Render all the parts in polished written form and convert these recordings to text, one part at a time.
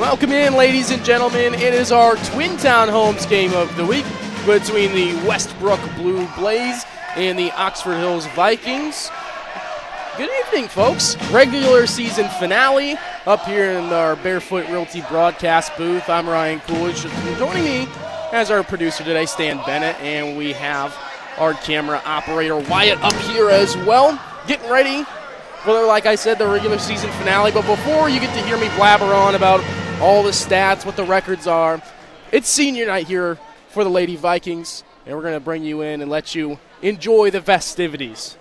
Welcome in, ladies and gentlemen. It is our Twin Town Homes game of the week between the Westbrook Blue Blazes and the Oxford Hills Vikings. Good evening, folks. Regular season finale up here in our Barefoot Realty broadcast booth. I'm Ryan Coolidge. Joining me as our producer today, Stan Bennett, and we have our camera operator, Wyatt, up here as well, getting ready for, like I said, the regular season finale. But before you get to hear me blabber on about all the stats, what the records are, it's senior night here for the Lady Vikings, and we're going to bring you in and let you enjoy the festivities.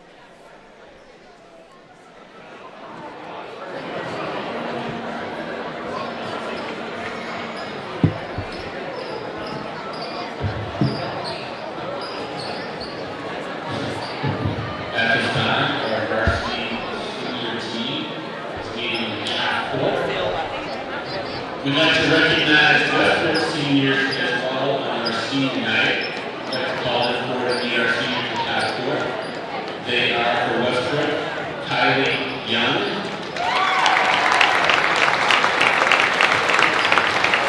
We'd like to recognize Westbrook seniors as well on our senior night. We'd like to call them forward to meet our seniors in half court. They are for Westbrook, Kylie Young,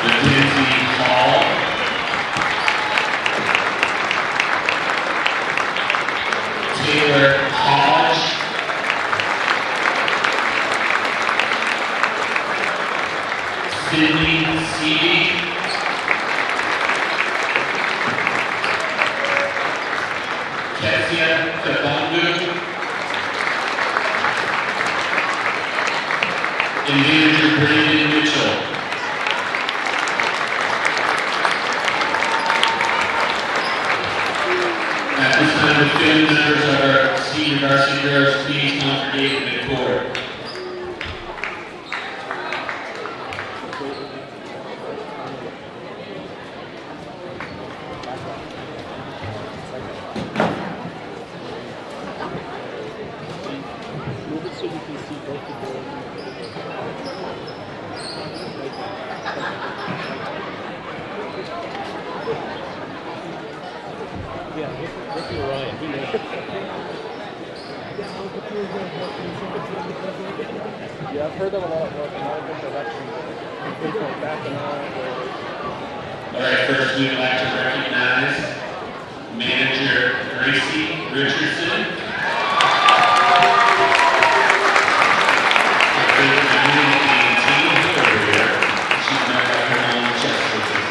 Mackenzie Hall, Taylor Hodge, Sydney Seeley, Kessia Kabangu, and manager Brandon Mitchell. At this time, the family members of our senior varsity girls, please congregate in the court. Yeah, I've heard them a lot. All right, first we'd like to recognize manager Gracie Richardson. She's not got her own chest Richardson.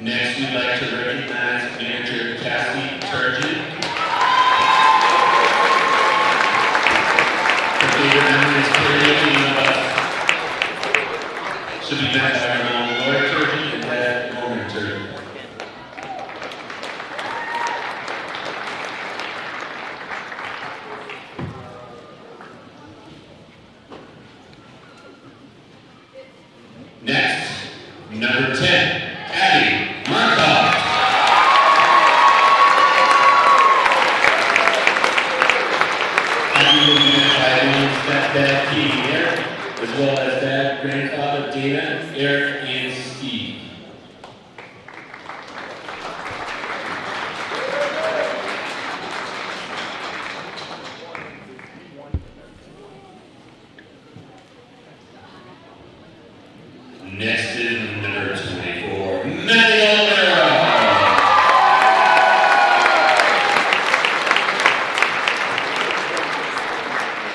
Next, we'd like to recognize manager Cassie Turgeon. Her favorite memory is karaoke with us. She'll be met by our mom, Laura Turgeon, and dad, Morgan Turgeon. Next, number 10, Abby Markov. Abby will be met by one stepdad, Katie Eric, as well as dad, grandfather, Dana, Eric, and Steve. Next is number 24, Maddie O'Mara.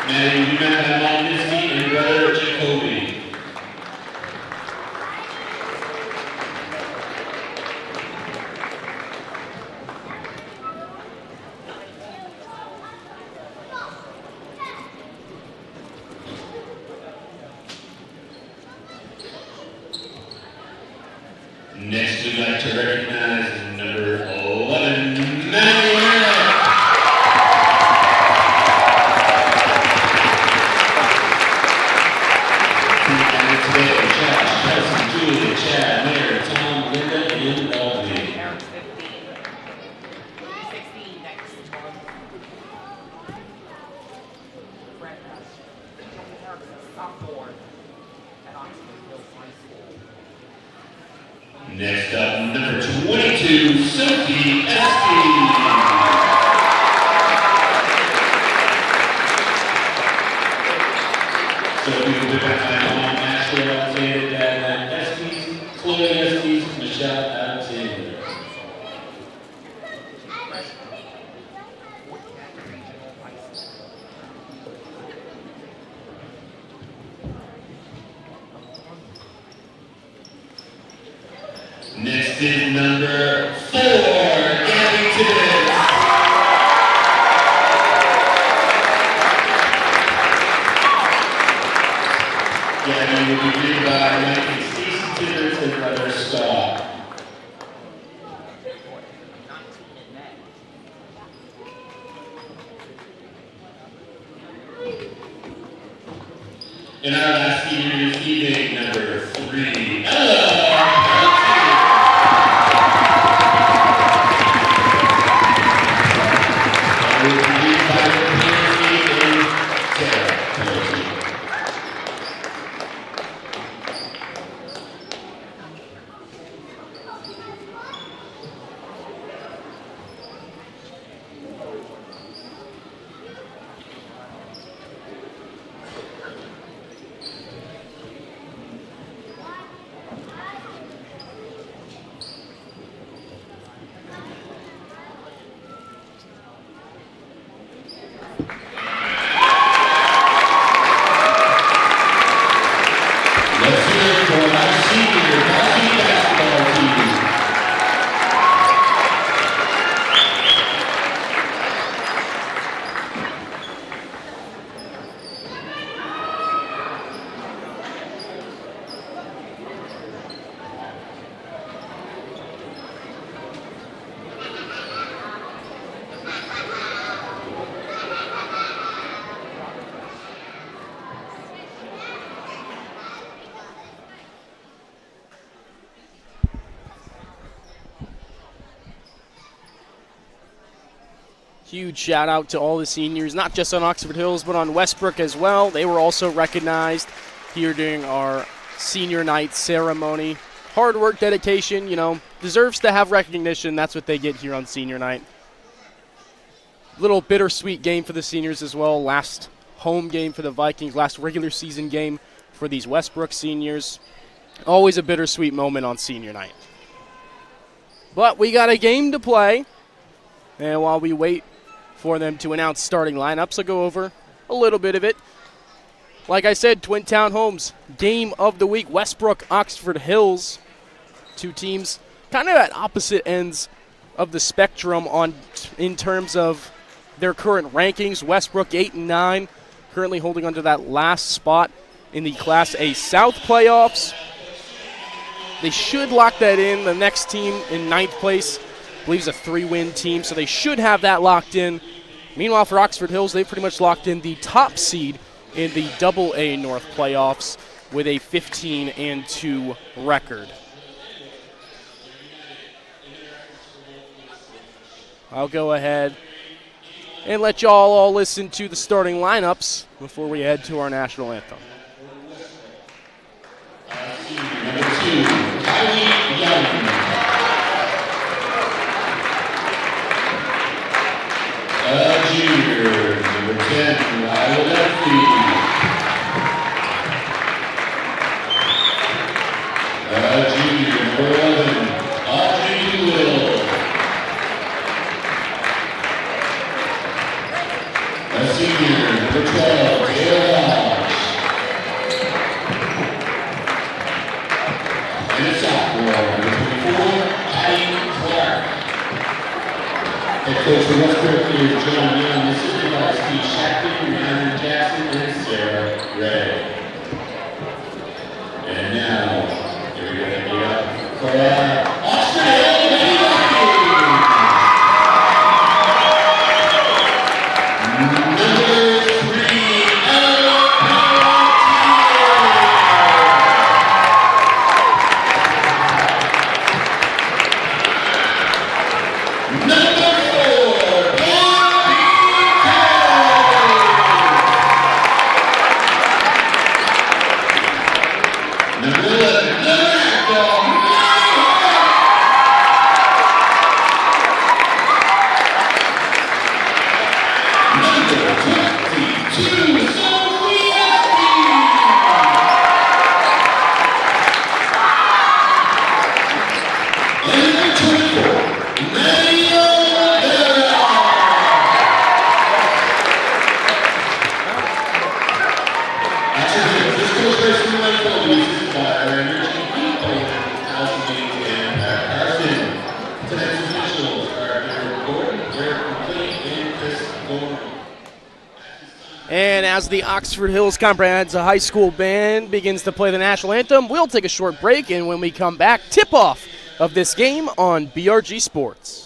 Maddie will be met by mom Misty and brother Jacoby. Next up, number 22, Sophie Estes. Sophie will be behind on Ashley Alexander, Dad Estes, Chloe Estes, Michelle Alexander. Next is number 4, Gabby Tibbetts. Gabby will be greeted by Mike Stacey Tibbetts and brother Scott. And our last senior is evening, number 3, Ella. Huge shout out to all the seniors, not just on Oxford Hills, but on Westbrook as well. They were also recognized here during our senior night ceremony. Hard work, dedication, deserves to have recognition. That's what they get here on senior night. Little bittersweet game for the seniors as well. Last home game for the Vikings, last regular season game for these Westbrook seniors. Always a bittersweet moment on senior night. But we got a game to play. And while we wait for them to announce starting lineups, I'll go over a little bit of it. Like I said, Twin Town Homes, game of the week, Westbrook, Oxford Hills. Two teams kind of at opposite ends of the spectrum in terms of their current rankings. Westbrook 8 and 9, currently holding onto that last spot in the Class A South playoffs. They should lock that in. The next team in ninth place, I believe, is a 3-win team, so they should have that locked in. Meanwhile, for Oxford Hills, they've pretty much locked in the top seed in the AA North playoffs with a 15 and 2 record. I'll go ahead and let y'all all listen to the starting lineups before we head to our national anthem. Number 2, Kylie Young. Junior, number 10, Lila Lefty. Junior, number 11, Audrey Doolittle. Senior, number 12, Taylor Lodge. And a sophomore, number 24, Addie Clark. Head coach for Westbrook is John Young, assisted by Steve Shackman, Andrew Jackson, and Sarah Ray. And now, here we go for Australia Lady Vikings. Number 3, Ella Pelletier. Number 4, Bobby Taylor. Number 11, Loretta. And as the Oxford Hills Comprehensive High School Band begins to play the national anthem, we'll take a short break, and when we come back, tip-off of this game on BRG Sports.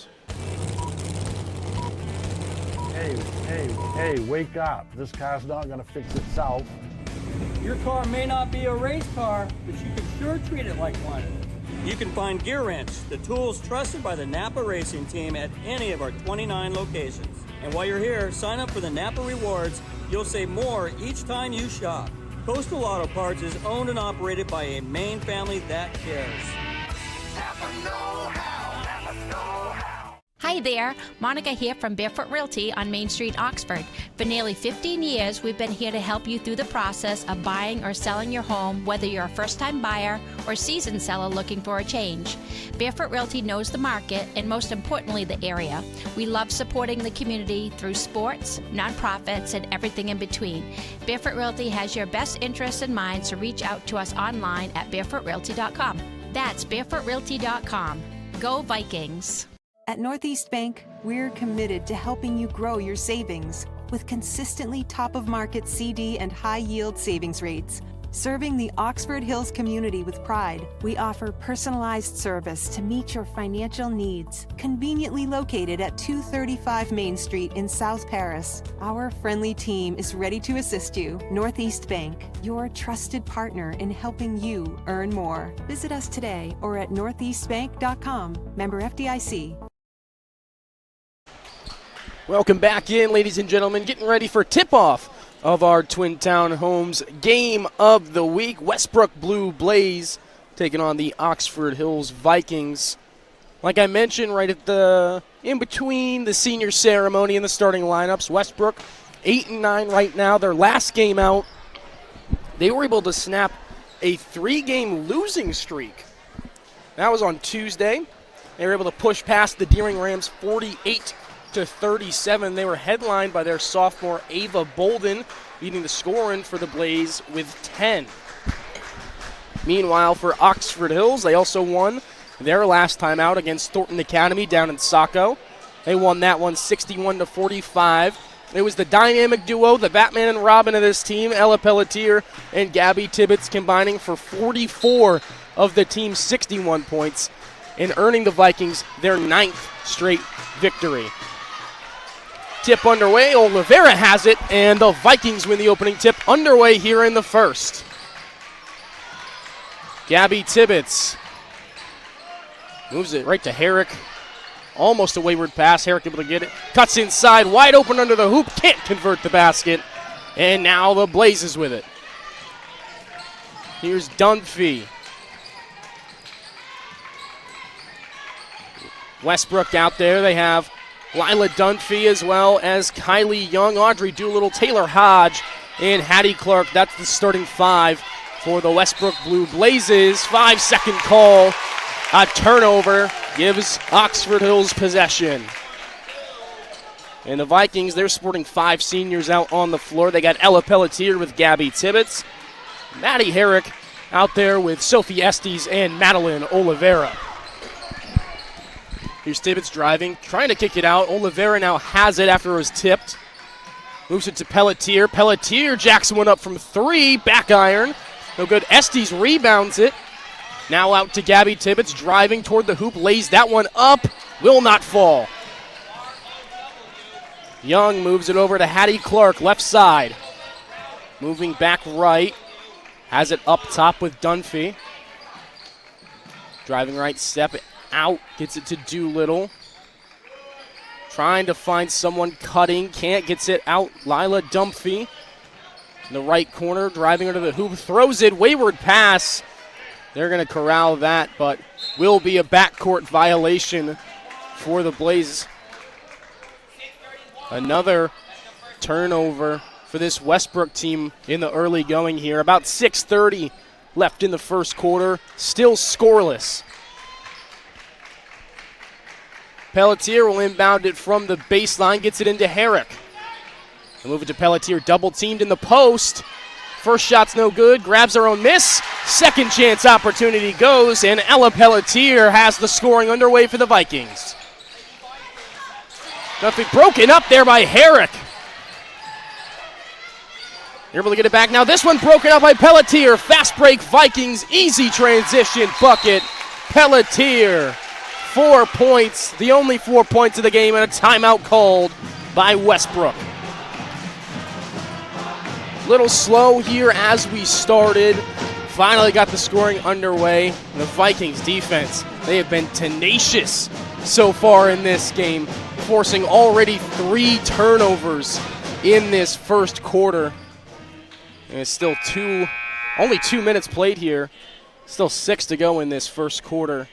Hey, wake up. This car's not going to fix itself. Your car may not be a race car, but you can sure treat it like one. You can find Gear Wrench, the tools trusted by the Napa Racing Team at any of our 29 locations. And while you're here, sign up for the Napa Rewards. You'll save more each time you shop. Coastal Auto Parts is owned and operated by a Maine family that cares. Napa know-how. Napa know-how. Hi there, Monica here from Barefoot Realty on Main Street, Oxford. For nearly 15 years, we've been here to help you through the process of buying or selling your home, whether you're a first-time buyer or seasoned seller looking for a change. Barefoot Realty knows the market and, most importantly, the area. We love supporting the community through sports, nonprofits, and everything in between. Barefoot Realty has your best interests in mind, so reach out to us online at barefootrealty.com. That's barefootrealty.com. Go Vikings! At Northeast Bank, we're committed to helping you grow your savings with consistently top-of-market CD and high-yield savings rates. Serving the Oxford Hills community with pride, we offer personalized service to meet your financial needs. Conveniently located at 235 Main Street in South Paris, our friendly team is ready to assist you. Northeast Bank, your trusted partner in helping you earn more. Visit us today or at northeastbank.com. Member FDIC. Welcome back in, ladies and gentlemen. Getting ready for tip-off of our Twin Town Homes game of the week. Westbrook Blue Blaze taking on the Oxford Hills Vikings. Like I mentioned, right at the in between the senior ceremony and the starting lineups, Westbrook 8-9 right now. Their last game out, they were able to snap a 3-game losing streak. That was on Tuesday. They were able to push past the Deering Rams 48-37. They were headlined by their sophomore Ava Bolden, leading the scoring for the Blaze with 10. Meanwhile, for Oxford Hills, they also won their last time out against Thornton Academy down in Saco. They won that one 61-45. It was the dynamic duo, the Batman and Robin of this team, Ella Pelletier and Gabby Tibbetts, combining for 44 of the team's 61 points and earning the Vikings their 9th straight victory. Tip underway. Oliveira has it, and the Vikings win the opening tip underway here in the first. Gabby Tibbetts moves it right to Herrick. Almost a wayward pass. Herrick able to get it. Cuts inside, wide open under the hoop. Can't convert the basket. And now the Blazes with it. Here's Dunphy. Westbrook out there. They have Lila Dunphy as well as Kylie Young, Audrey Doolittle, Taylor Hodge, and Hattie Clark. That's the starting 5 for the Westbrook Blue Blazes. 5-second call. A turnover gives Oxford Hills possession. And the Vikings, they're sporting 5 seniors out on the floor. They got Ella Pelletier with Gabby Tibbetts. Maddie Herrick out there with Sophie Estes and Madeline Oliveira. Here's Tibbetts driving, trying to kick it out. Oliveira now has it after it was tipped. Moves it to Pelletier. Pelletier jacks one up from 3. Back iron. No good. Estes rebounds it. Now out to Gabby Tibbetts, driving toward the hoop. Lays that one up. Will not fall. Young moves it over to Hattie Clark, left side. Moving back right. Has it up top with Dunphy. Driving right step out, gets it to Doolittle. Trying to find someone cutting, can't, gets it out. Lila Dunphy in the right corner, driving under the hoop, throws it, wayward pass. They're going to corral that, but will be a backcourt violation for the Blazes. Another turnover for this Westbrook team in the early going here. About 6:30 left in the first quarter, still scoreless. Pelletier will inbound it from the baseline, gets it into Herrick. They'll move it to Pelletier, double teamed in the post. First shot's no good, grabs her own miss. Second chance opportunity goes, and Ella Pelletier has the scoring underway for the Vikings. Nothing broken up there by Herrick. Able to get it back now. This one broken up by Pelletier. Fast break Vikings. Easy transition bucket. Pelletier. 4 points. The only 4 points of the game, and a timeout called by Westbrook. Little slow here as we started. Finally got the scoring underway. The Vikings defense, they have been tenacious so far in this game, forcing already 3 turnovers in this first quarter. And it's still only 2 minutes played here. Still 6 to go in this first quarter.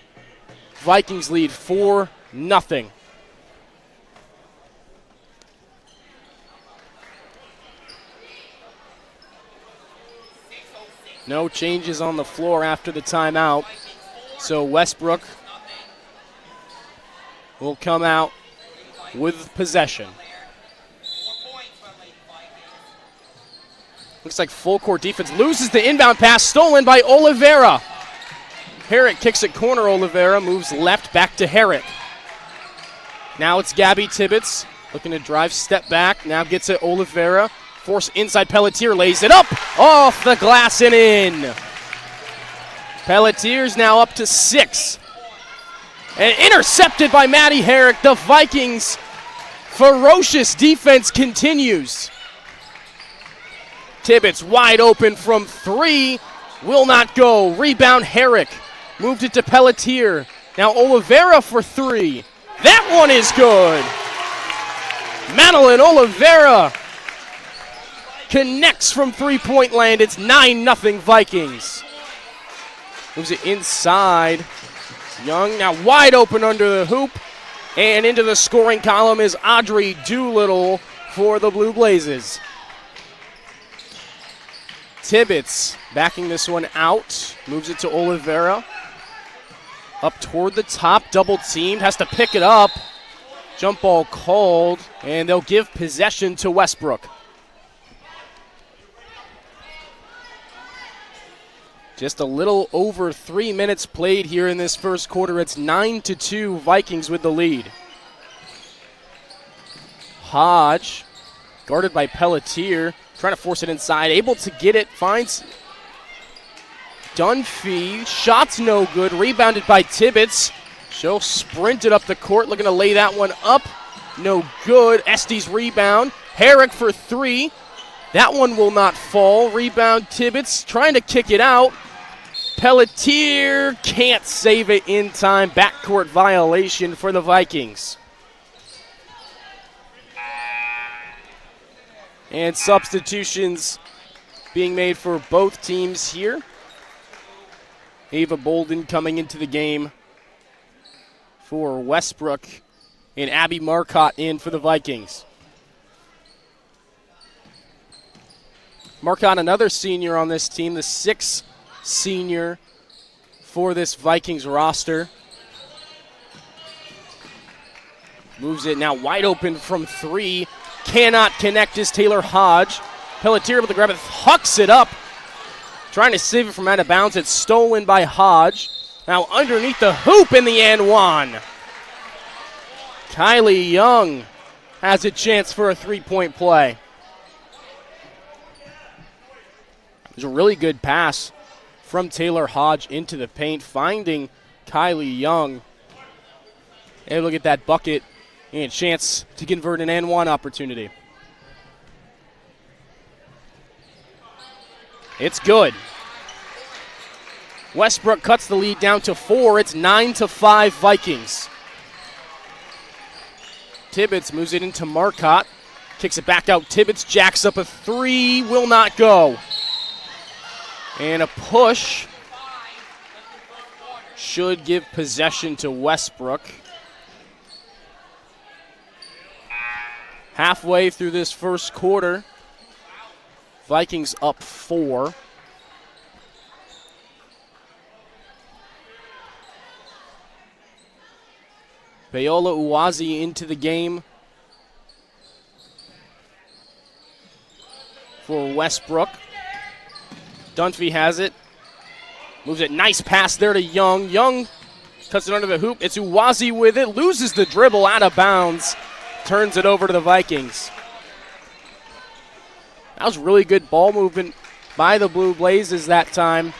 Vikings lead 4-0. No changes on the floor after the timeout. So Westbrook will come out with possession. Looks like full court defense. Loses the inbound pass, stolen by Oliveira. Herrick kicks it corner. Oliveira moves left, back to Herrick. Now it's Gabby Tibbetts looking to drive, step back. Now gets it Oliveira. Force inside. Pelletier lays it up. Off the glass and in. Pelletier's now up to 6. And intercepted by Matty Herrick. The Vikings' ferocious defense continues. Tibbetts wide open from 3. Will not go. Rebound Herrick. Moved it to Pelletier. Now Oliveira for 3. That one is good. Madeline Oliveira connects from three-point land. It's 9-0 Vikings. Moves it inside. Young now wide open under the hoop. And into the scoring column is Audrey Doolittle for the Blue Blazes. Tibbetts backing this one out. Moves it to Oliveira. Up toward the top, double teamed, has to pick it up. Jump ball called, and they'll give possession to Westbrook. Just a little over 3 minutes played here in this first quarter. It's 9-2, Vikings with the lead. Hodge, guarded by Pelletier, trying to force it inside, able to get it, finds Dunphy. Shot's no good, rebounded by Tibbetts. She'll sprint it up the court, looking to lay that one up. No good. Estes rebound. Herrick for 3. That one will not fall. Rebound Tibbetts trying to kick it out. Pelletier can't save it in time. Backcourt violation for the Vikings. And substitutions being made for both teams here. Ava Bolden coming into the game for Westbrook, and Abby Marcotte in for the Vikings. Marcotte, another senior on this team, the 6th senior for this Vikings roster. Moves it now wide open from 3. Cannot connect is Taylor Hodge. Pelletier able to grab it, hucks it up. Trying to save it from out of bounds. It's stolen by Hodge. Now underneath the hoop in the and one. Kylie Young has a chance for a 3-point play. There's a really good pass from Taylor Hodge into the paint, finding Kylie Young. And look at that bucket and a chance to convert an and one opportunity. It's good. Westbrook cuts the lead down to 4. It's 9-5 Vikings. Tibbetts moves it into Marcotte. Kicks it back out. Tibbetts jacks up a 3. Will not go. And a push should give possession to Westbrook. Halfway through this first quarter, Vikings up 4. Paola Uwazi into the game for Westbrook. Dunphy has it. Moves it. Nice pass there to Young. Young cuts it under the hoop. It's Uwazi with it. Loses the dribble out of bounds. Turns it over to the Vikings. That was really good ball movement by the Blue Blazes that time.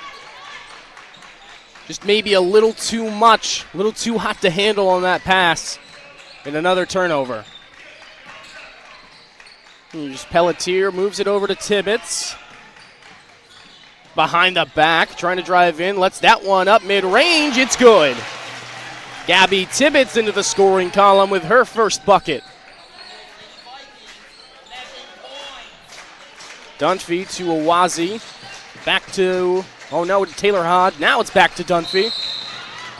Just maybe a little too much, a little too hot to handle on that pass. And another turnover. Just Pelletier moves it over to Tibbetts. Behind the back, trying to drive in, lets that one up mid-range. It's good. Gabby Tibbetts into the scoring column with her first bucket. Dunphy to Awazi. Back to, oh no, Taylor Hod. Now it's back to Dunphy.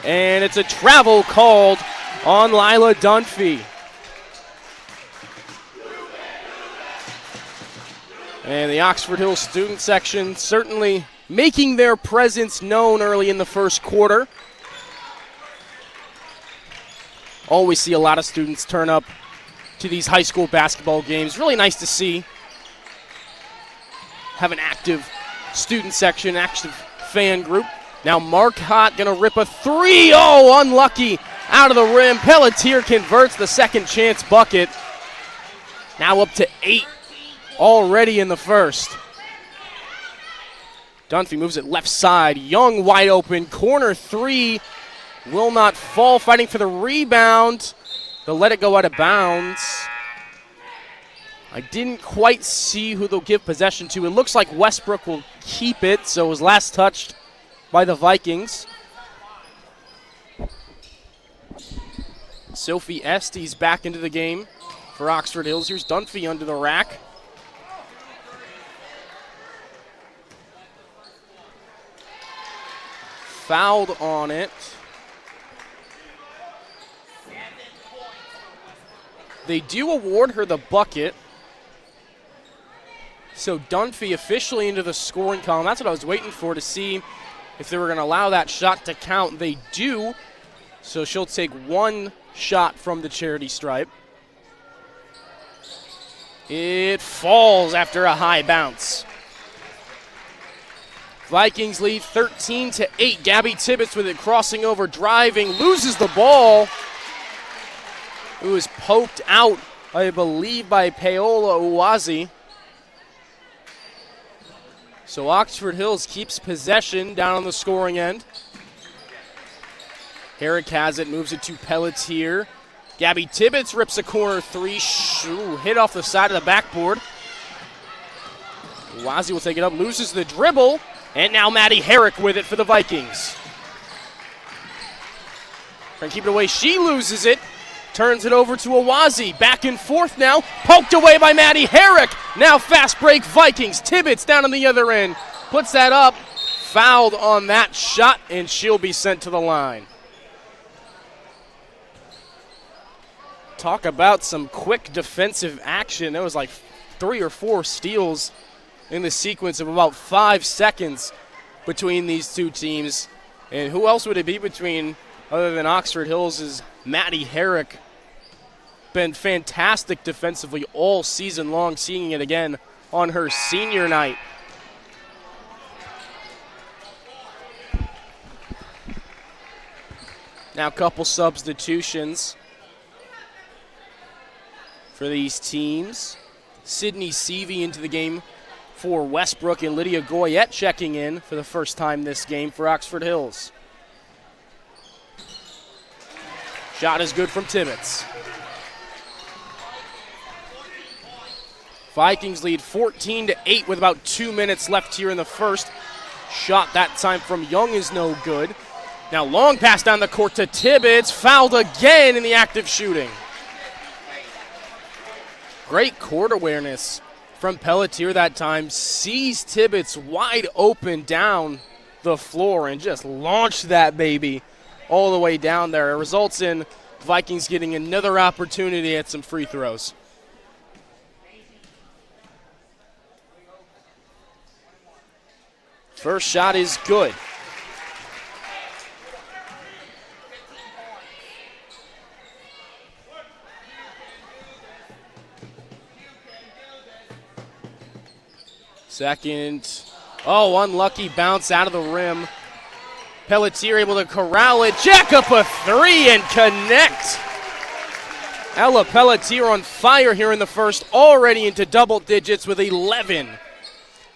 And it's a travel called on Lila Dunphy. And the Oxford Hills student section certainly making their presence known early in the first quarter. Always see a lot of students turn up to these high school basketball games. Really nice to see. Have an active student section, active fan group. Now Marcotte gonna rip a three. Oh, unlucky out of the rim. Pelletier converts the second chance bucket. Now up to 8 already in the first. Dunphy moves it left side. Young wide open. Corner three will not fall. Fighting for the rebound. They'll let it go out of bounds. I didn't quite see who they'll give possession to. It looks like Westbrook will keep it, so it was last touched by the Vikings. Sophie Estes back into the game for Oxford Hills. Here's Dunphy under the rack. Fouled on it. They do award her the bucket. So Dunphy officially into the scoring column. That's what I was waiting for, to see if they were going to allow that shot to count. They do. So she'll take one shot from the charity stripe. It falls after a high bounce. Vikings lead 13-8. Gabby Tibbetts with it, crossing over, driving, loses the ball. It was poked out, I believe, by Paola Uwazi. So Oxford Hills keeps possession down on the scoring end. Herrick has it, moves it to Pelletier. Gabby Tibbetts rips a corner three. Hit off the side of the backboard. Uwazi will take it up, loses the dribble. And now Maddie Herrick with it for the Vikings. Trying to keep it away. She loses it. Turns it over to Awazi. Back and forth now. Poked away by Maddie Herrick. Now fast break Vikings. Tibbetts down on the other end. Puts that up. Fouled on that shot, and she'll be sent to the line. Talk about some quick defensive action. There was like 3 or 4 steals in the sequence of about 5 seconds between these two teams. And who else would it be between other than Oxford Hills' Maddie Herrick? Been fantastic defensively all season long, seeing it again on her senior night. Now a couple substitutions for these teams. Sydney Seavey into the game for Westbrook, and Lydia Goyette checking in for the first time this game for Oxford Hills. Shot is good from Tibbetts. Vikings lead 14-8 with about 2 minutes left here in the first. Shot that time from Young is no good. Now long pass down the court to Tibbetts. Fouled again in the active shooting. Great court awareness from Pelletier that time. Sees Tibbetts wide open down the floor and just launched that baby all the way down there. It results in Vikings getting another opportunity at some free throws. First shot is good. Second. Oh, unlucky bounce out of the rim. Pelletier able to corral it. Jack up a three and connect. Ella Pelletier on fire here in the first, already into double digits with 11.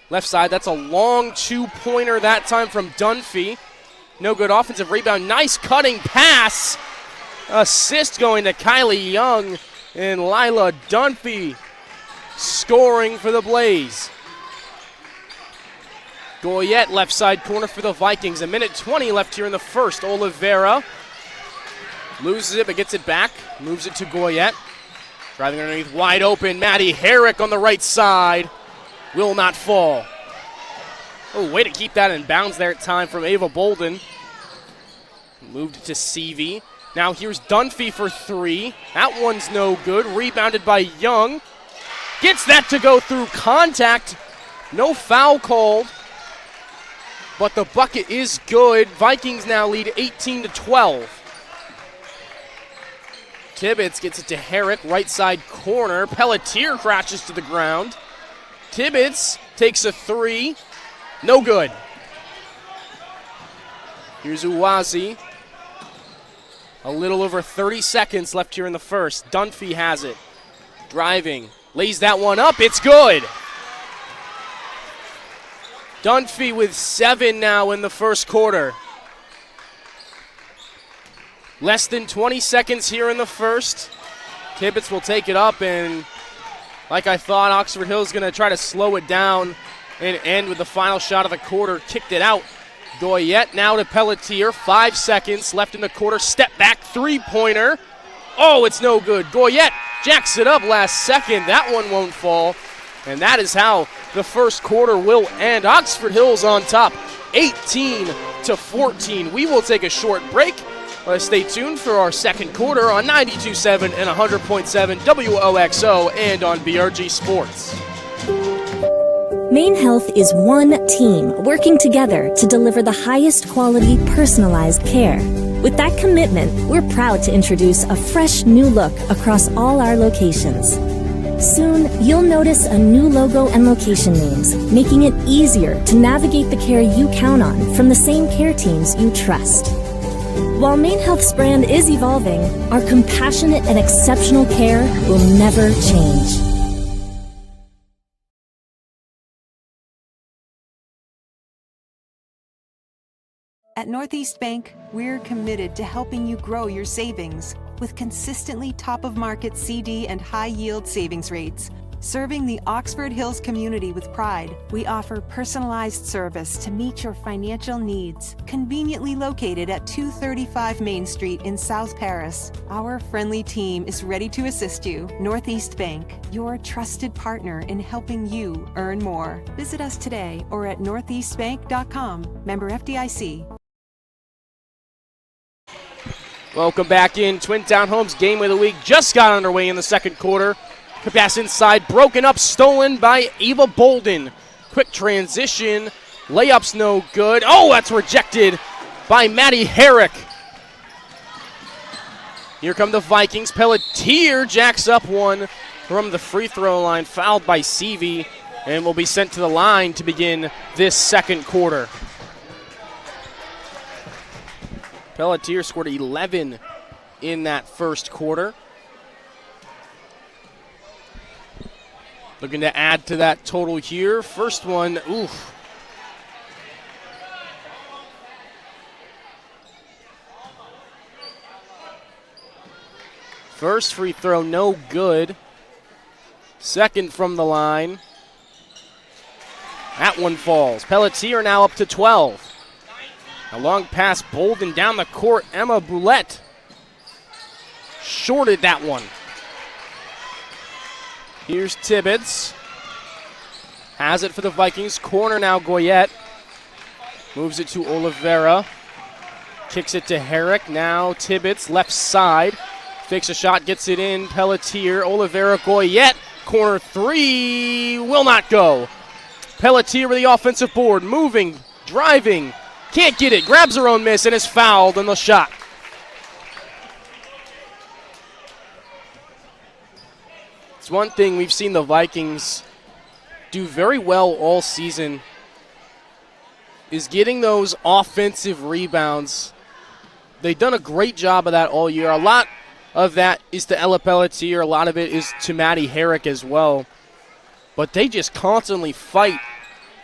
Left side, that's a long two-pointer that time from Dunphy. No good offensive rebound. Nice cutting pass. Assist going to Kylie Young, and Lila Dunphy scoring for the Blaze. Goyette, left side corner for the Vikings. A minute 20 left here in the first. Oliveira loses it but gets it back. Moves it to Goyette. Driving underneath, wide open. Maddie Herrick on the right side. Will not fall. Oh, way to keep that in bounds there at time from Ava Bolden. Moved it to CV. Now here's Dunphy for three. That one's no good. Rebounded by Young. Gets that to go through contact. No foul called. But the bucket is good. Vikings now lead 18-12. Tibbetts gets it to Herrick, right side corner. Pelletier crashes to the ground. Tibbetts takes a three. No good. Here's Uwazi. A little over 30 seconds left here in the first. Dunphy has it. Driving. Lays that one up. It's good. Dunphy with 7 now in the first quarter. Less than 20 seconds here in the first. Tibbetts will take it up, and like I thought, Oxford Hill's going to try to slow it down and end with the final shot of the quarter. Kicked it out. Goyette now to Pelletier. 5 seconds left in the quarter. Step back three-pointer. Oh, it's no good. Goyette jacks it up last second. That one won't fall. And that is how the first quarter will end. Oxford Hill's on top, 18-14. We will take a short break. Stay tuned for our second quarter on 92.7 and 100.7 WOXO and on BRG Sports. Maine Health is one team working together to deliver the highest quality personalized care. With that commitment, we're proud to introduce a fresh new look across all our locations. Soon, you'll notice a new logo and location names, making it easier to navigate the care you count on from the same care teams you trust. While Maine Health's brand is evolving, our compassionate and exceptional care will never change. At Northeast Bank, we're committed to helping you grow your savings with consistently top-of-market CD and high-yield savings rates. Serving the Oxford Hills community with pride, we offer personalized service to meet your financial needs. Conveniently located at 235 Main Street in South Paris, our friendly team is ready to assist you. Northeast Bank, your trusted partner in helping you earn more. Visit us today or at northeastbank.com. Member FDIC. Welcome back in. Twin Town Homes game of the week just got underway in the second quarter. Pass inside, broken up, stolen by Ava Bolden. Quick transition, layup's no good. Oh, that's rejected by Maddie Herrick. Here come the Vikings. Pelletier jacks up one from the free throw line, fouled by Seavey, and will be sent to the line to begin this second quarter. Pelletier scored 11 in that first quarter. Looking to add to that total here. First one, oof. First free throw, no good. Second from the line. That one falls. Pelletier now up to 12. A long pass, Bolden down the court. Emma Boulette shorted that one. Here's Tibbetts. Has it for the Vikings. Corner now, Goyette. Moves it to Oliveira. Kicks it to Herrick. Now Tibbetts, left side. Fakes a shot, gets it in. Pelletier, Oliveira, Goyette. Corner three, will not go. Pelletier with the offensive board. Moving, driving. Can't get it. Grabs her own miss and is fouled on the shot. It's one thing we've seen the Vikings do very well all season is getting those offensive rebounds. They've done a great job of that all year. A lot of that is to Ella Pelletier. A lot of it is to Maddie Herrick as well. But they just constantly fight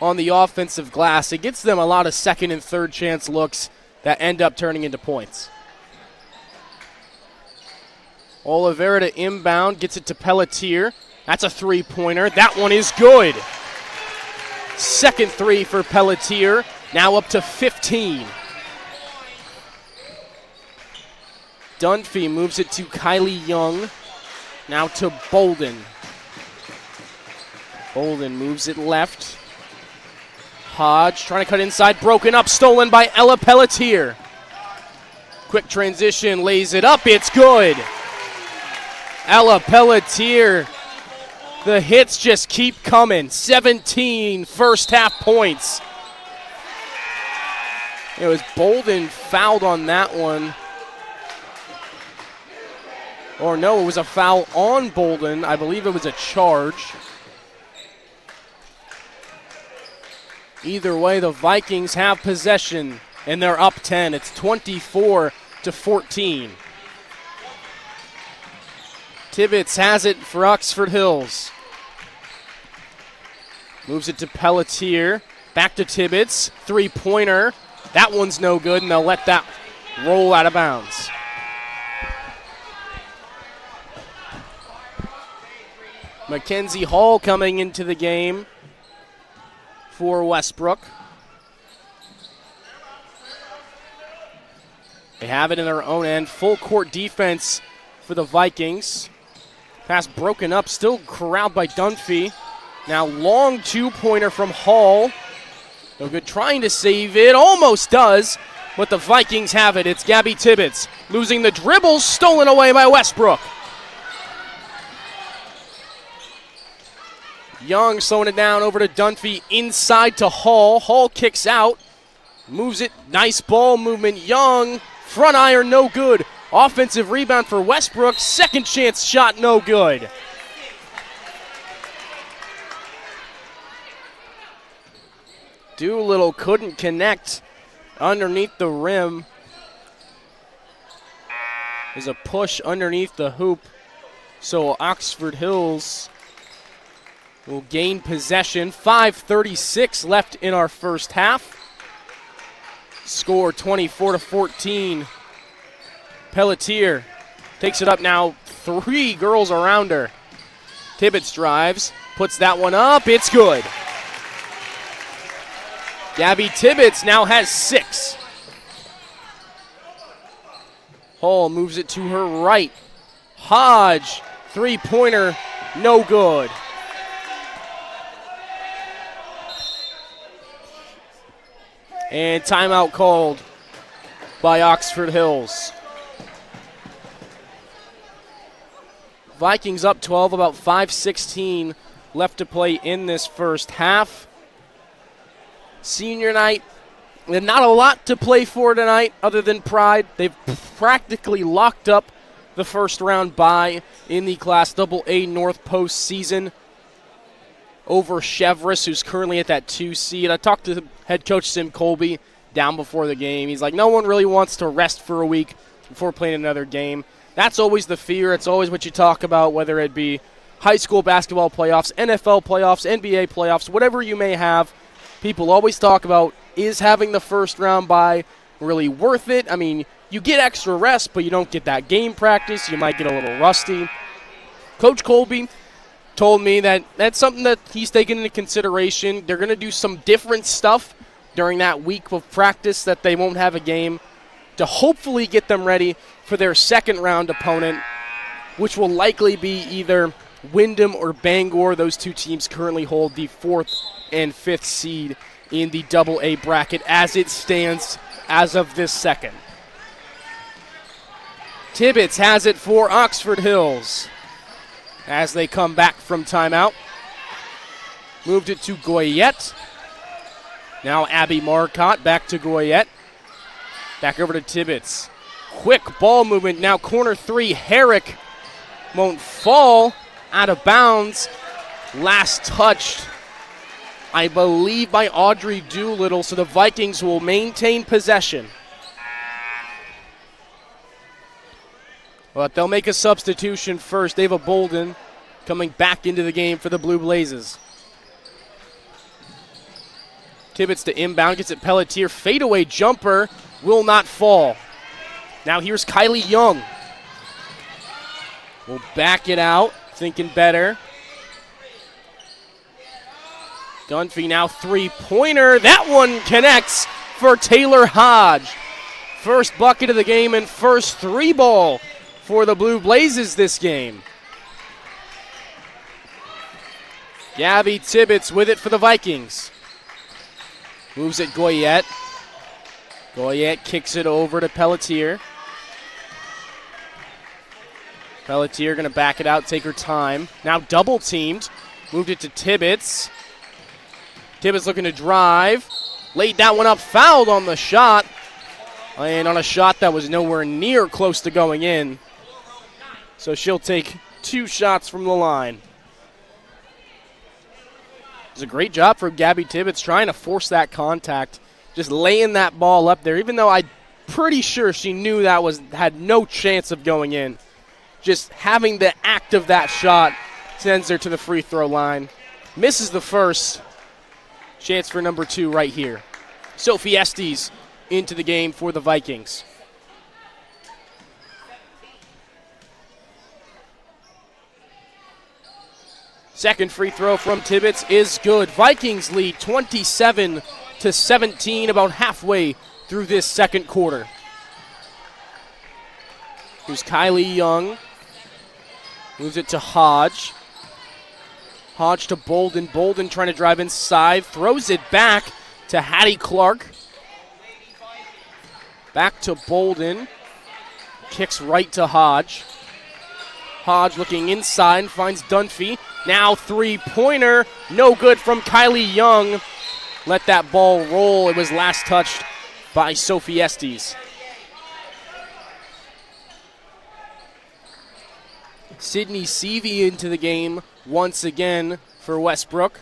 on the offensive glass. It gets them a lot of second and third chance looks that end up turning into points. Oliveira to inbound, gets it to Pelletier. That's a three-pointer. That one is good. Second three for Pelletier, now up to 15. Dunphy moves it to Kylie Young, now to Bolden. Bolden moves it left. Hodge trying to cut inside, broken up, stolen by Ella Pelletier. Quick transition, lays it up, it's good. Ella Pelletier, the hits just keep coming. 17 first half points. It was Bolden fouled on that one. Or no, it was a foul on Bolden. I believe it was a charge. Either way, the Vikings have possession, and they're up 10. It's 24-14. Tibbetts has it for Oxford Hills. Moves it to Pelletier. Back to Tibbetts. Three-pointer. That one's no good, and they'll let that roll out of bounds. Mackenzie Hall coming into the game for Westbrook. They have it in their own end. Full court defense for the Vikings. Pass broken up, still corralled by Dunphy. Now long two-pointer from Hall. No good trying to save it, almost does, but the Vikings have it. It's Gabby Tibbetts losing the dribble, stolen away by Westbrook. Young slowing it down over to Dunphy, inside to Hall. Hall kicks out, moves it, nice ball movement. Young, front iron, no good. Offensive rebound for Westbrook, second chance shot, no good. Doolittle couldn't connect underneath the rim. There's a push underneath the hoop, so Oxford Hills will gain possession. 5:36 left in our first half. Score 24-14. Pelletier takes it up now. Three girls around her. Tibbetts drives, puts that one up. It's good. Gabby Tibbetts now has 6. Hall moves it to her right. Hodge, three-pointer, no good. And timeout called by Oxford Hills. Vikings up 12, about 5:16 left to play in this first half. Senior night, not a lot to play for tonight other than pride. They've practically locked up the first round bye in the Class AA North postseason over Chevrolet, who's currently at that 2 seed. I talked to head coach Sim Colby down before the game. He's like, no one really wants to rest for a week before playing another game. That's always the fear. It's always what you talk about, whether it be high school basketball playoffs, NFL playoffs, NBA playoffs, whatever you may have. People always talk about, is having the first round bye really worth it? I mean, you get extra rest, but you don't get that game practice. You might get a little rusty. Coach Colby told me that that's something that he's taken into consideration. They're going to do some different stuff during that week of practice that they won't have a game to hopefully get them ready for their second round opponent, which will likely be either Wyndham or Bangor. Those two teams currently hold the 4th and 5th seed in the AA bracket as it stands as of this second. Tibbetts has it for Oxford Hills as they come back from timeout. Moved it to Goyette. Now Abby Marcotte back to Goyette. Back over to Tibbetts. Quick ball movement. Now corner three. Herrick won't fall. Out of bounds. Last touched, I believe, by Audrey Doolittle. So the Vikings will maintain possession. But they'll make a substitution first. Ava Bolden coming back into the game for the Blue Blazes. Tibbetts to inbound, gets it Pelletier. Fadeaway jumper will not fall. Now here's Kylie Young. Will back it out, thinking better. Dunphy now three-pointer. That one connects for Taylor Hodge. First bucket of the game and first three ball for the Blue Blazes this game. Gabby Tibbetts with it for the Vikings. Moves it Goyette. Goyette kicks it over to Pelletier. Pelletier going to back it out, take her time. Now double teamed. Moved it to Tibbetts. Tibbetts looking to drive. Laid that one up, fouled on the shot. And on a shot that was nowhere near close to going in. So she'll take 2 shots from the line. It's a great job for Gabby Tibbetts trying to force that contact. Just laying that ball up there, even though I'm pretty sure she knew that had no chance of going in. Just having the act of that shot sends her to the free throw line. Misses the first. Chance for number 2 right here. Sophie Estes into the game for the Vikings. Second free throw from Tibbetts is good. Vikings lead 27-17, about halfway through this second quarter. Here's Kylie Young. Moves it to Hodge. Hodge to Bolden. Bolden trying to drive inside. Throws it back to Hattie Clark. Back to Bolden. Kicks right to Hodge. Hodge looking inside, finds Dunphy. Now three-pointer, no good from Kylie Young. Let that ball roll. It was last touched by Sophie Estes. Sydney Seavey into the game once again for Westbrook.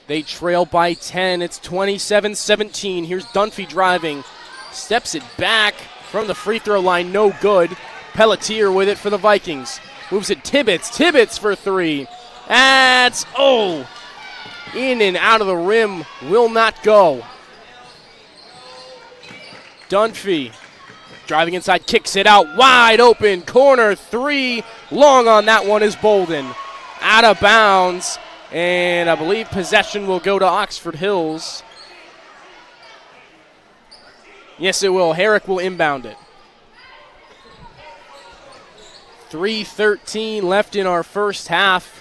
They trail by 10. It's 27-17. Here's Dunphy driving. Steps it back from the free throw line. No good. Pelletier with it for the Vikings. Moves it Tibbetts. Tibbetts for 3. That's, in and out of the rim. Will not go. Dunphy driving inside. Kicks it out. Wide open. Corner 3. Long on that one is Bolden. Out of bounds. And I believe possession will go to Oxford Hills. Yes, it will. Herrick will inbound it. 3:13 left in our first half.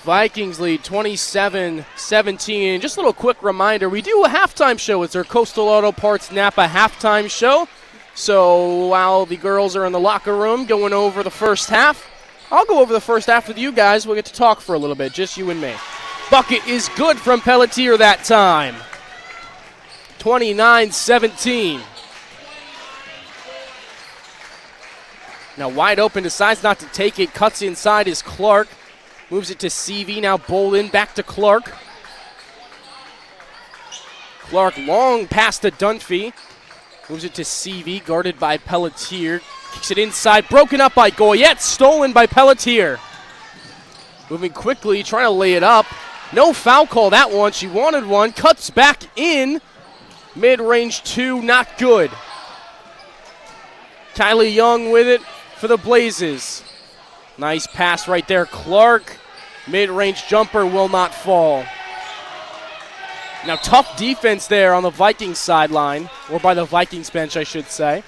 Vikings lead 27-17. Just a little quick reminder, we do a halftime show. It's our Coastal Auto Parts Napa halftime show. So while the girls are in the locker room going over the first half, I'll go over the first half with you guys. We'll get to talk for a little bit, just you and me. Bucket is good from Pelletier that time. 29-17. Now wide open, decides not to take it. Cuts inside is Clark. Moves it to Seavey. Now Bolden back to Clark. Clark long pass to Dunphy. Moves it to Seavey, guarded by Pelletier. Kicks it inside, broken up by Goyette, stolen by Pelletier. Moving quickly, trying to lay it up. No foul call that one. She wanted one. Cuts back in. Mid-range 2, not good. Kylie Young with it for the Blazes. Nice pass right there. Clark, mid-range jumper will not fall. Now tough defense there on the Vikings sideline, or by the Vikings bench, I should say.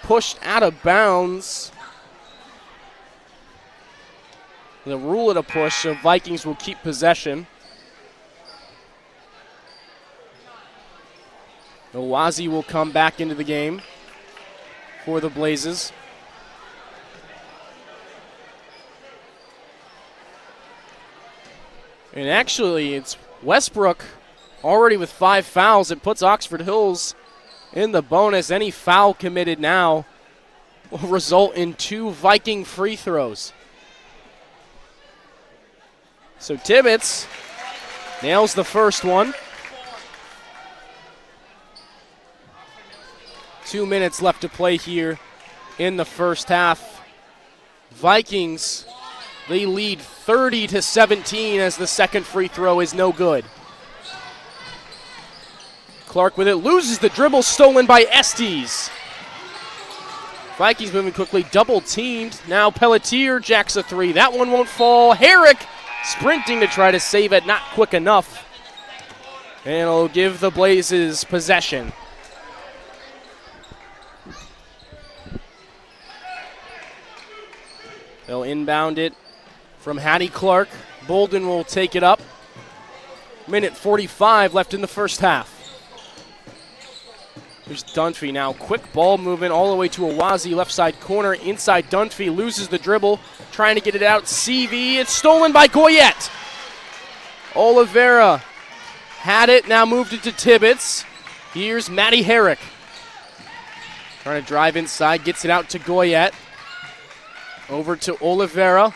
Pushed out of bounds. The rule of a push, so Vikings will keep possession. Owazi will come back into the game for the Blazes. And actually, it's Westbrook already with 5 fouls. It puts Oxford Hills in the bonus. Any foul committed now will result in 2 Viking free throws. So Tibbetts nails the first one. 2 minutes left to play here in the first half. Vikings, they lead 30-17 as the second free throw is no good. Clark with it, loses the dribble, stolen by Estes. Vikings moving quickly, double teamed. Now Pelletier jacks a three. That one won't fall. Herrick sprinting to try to save it, not quick enough. And it'll give the Blazes possession. They'll inbound it from Hattie Clark. Bolden will take it up. Minute 45 left in the first half. There's Dunphy now. Quick ball movement all the way to Awazi, left side corner. Inside Dunphy, loses the dribble. Trying to get it out. CV, it's stolen by Goyette. Oliveira had it, now moved it to Tibbetts. Here's Matty Herrick. Trying to drive inside, gets it out to Goyette. Over to Oliveira.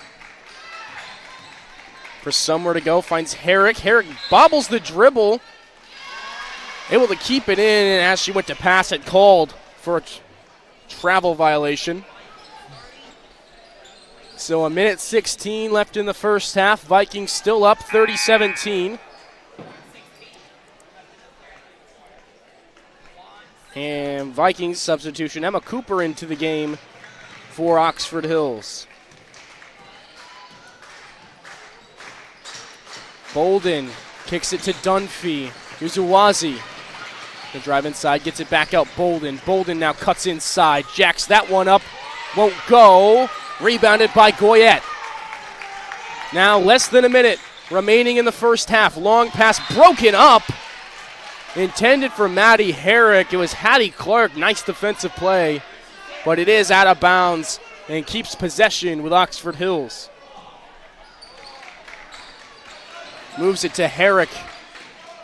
For somewhere to go, finds Herrick. Herrick bobbles the dribble. Able to keep it in, and as she went to pass it, called for a travel violation. So a minute 16 left in the first half. Vikings still up 30-17. And Vikings substitution, Emma Cooper into the game for Oxford Hills. Bolden kicks it to Dunphy. Here's Uwazi. The drive inside, gets it back out. Bolden. Bolden now cuts inside. Jacks that one up. Won't go. Rebounded by Goyette. Now less than a minute remaining in the first half. Long pass broken up. Intended for Maddie Herrick. It was Hattie Clark. Nice defensive play. But it is out of bounds and keeps possession with Oxford Hills. Moves it to Herrick.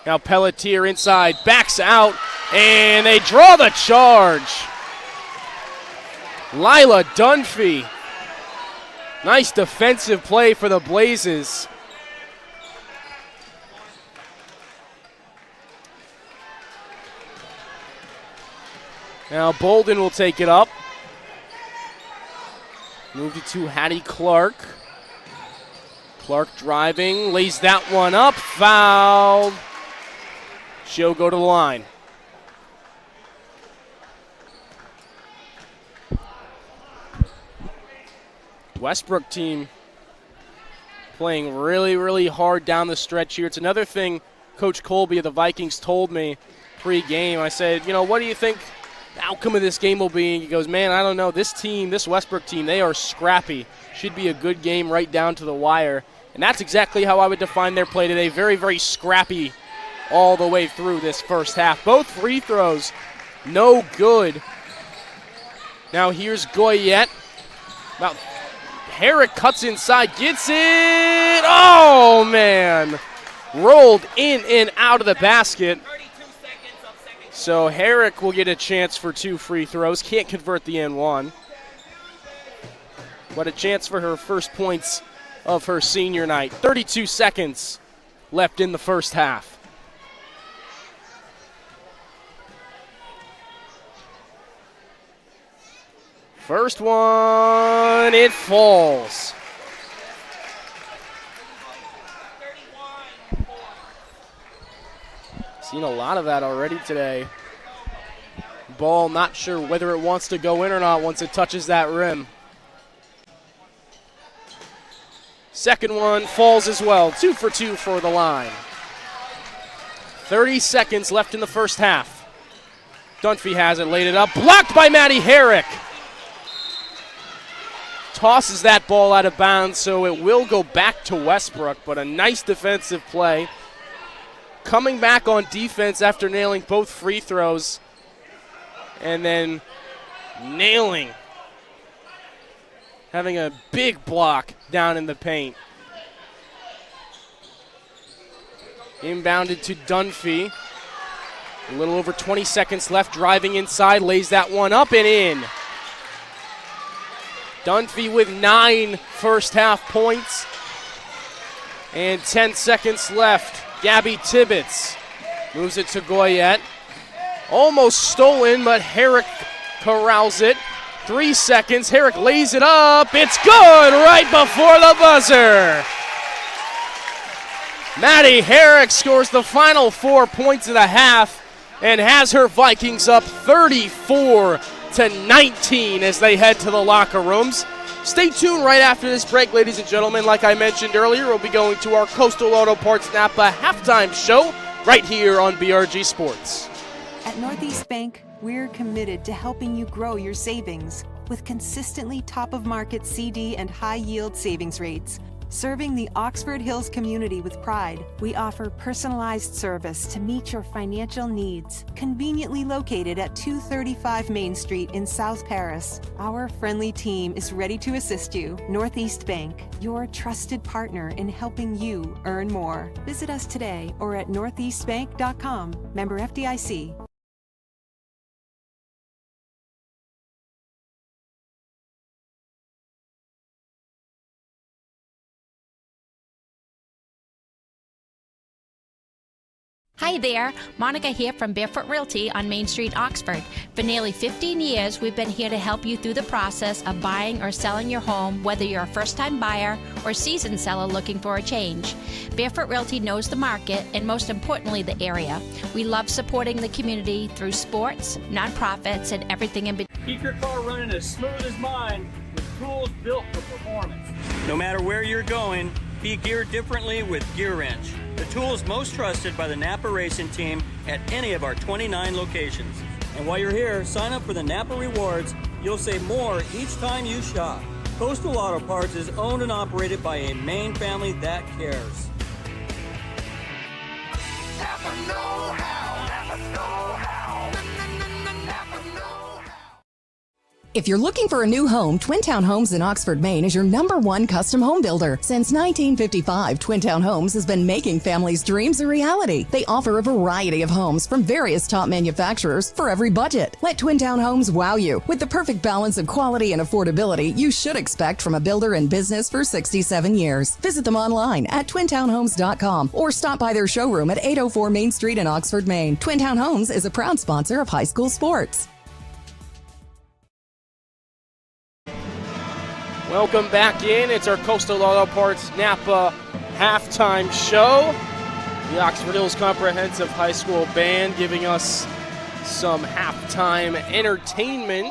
Now Pelletier inside, backs out, and they draw the charge. Lila Dunphy. Nice defensive play for the Blazes. Now Bolden will take it up. Moved it to Hattie Clark. Clark driving, lays that one up, fouled. She'll go to the line. Westbrook team playing really, really hard down the stretch here. It's another thing Coach Colby of the Vikings told me pre-game. I said, what do you think the outcome of this game will be? And he goes, man, I don't know. This team, this Westbrook team, they are scrappy. Should be a good game right down to the wire. And that's exactly how I would define their play today. Very, very scrappy all the way through this first half. Both free throws, no good. Now here's Goyette. Now Herrick cuts inside, gets it. Oh, man. Rolled in and out of the basket. So Herrick will get a chance for 2 free throws. Can't convert the N1. But a chance for her first points of her senior night. 32 seconds left in the first half. First one, it falls. Seen a lot of that already today. Ball not sure whether it wants to go in or not once it touches that rim. Second one falls as well. 2 for 2 for the line. 30 seconds left in the first half. Dunphy has it, laid it up. Blocked by Maddie Herrick. Tosses that ball out of bounds, so it will go back to Westbrook, but a nice defensive play. Coming back on defense after nailing both free throws, and then nailing, having a big block down in the paint. Inbounded to Dunphy. A little over 20 seconds left, driving inside, lays that one up and in. Dunphy with 9 first half points. And 10 seconds left. Gabby Tibbetts moves it to Goyette. Almost stolen, but Herrick corrals it. 3 seconds. Herrick lays it up. It's good right before the buzzer. Maddie Herrick scores the final 4 points of the half and has her Vikings up 34-19 as they head to the locker rooms. Stay tuned right after this break, ladies and gentlemen. Like I mentioned earlier, we'll be going to our Coastal Auto Parts Napa halftime show right here on BRG Sports. At Northeast Bank, we're committed to helping you grow your savings with consistently top-of-market CD and high-yield savings rates. Serving the Oxford Hills community with pride, we offer personalized service to meet your financial needs. Conveniently located at 235 Main Street in South Paris, our friendly team is ready to assist you. Northeast Bank, your trusted partner in helping you earn more. Visit us today or at northeastbank.com. Member FDIC. Hi there, Monica here from Barefoot Realty on Main Street, Oxford. For nearly 15 years, we've been here to help you through the process of buying or selling your home, whether you're a first-time buyer or seasoned seller looking for a change. Barefoot Realty knows the market and, most importantly, the area. We love supporting the community through sports, nonprofits, and everything in between. Keep your car running as smooth as mine with tools built for performance. No matter where you're going, be geared differently with Gear Wrench, the tools most trusted by the Napa Racing Team at any of our 29 locations. And while you're here, sign up for the Napa Rewards. You'll save more each time you shop. Coastal Auto Parts is owned and operated by a Maine family that cares. Napa know-how. Napa know-how. Napa know-how. If you're looking for a new home, Twin Town Homes in Oxford, Maine is your #1 custom home builder. Since 1955, Twin Town Homes has been making families' dreams a reality. They offer a variety of homes from various top manufacturers for every budget. Let Twin Town Homes wow you with the perfect balance of quality and affordability you should expect from a builder in business for 67 years. Visit them online at twintownhomes.com or stop by their showroom at 804 Main Street in Oxford, Maine. Twin Town Homes is a proud sponsor of high school sports. Welcome back in. It's our Coastal Auto Parts Napa halftime show. The Oxford Hills Comprehensive High School Band giving us some halftime entertainment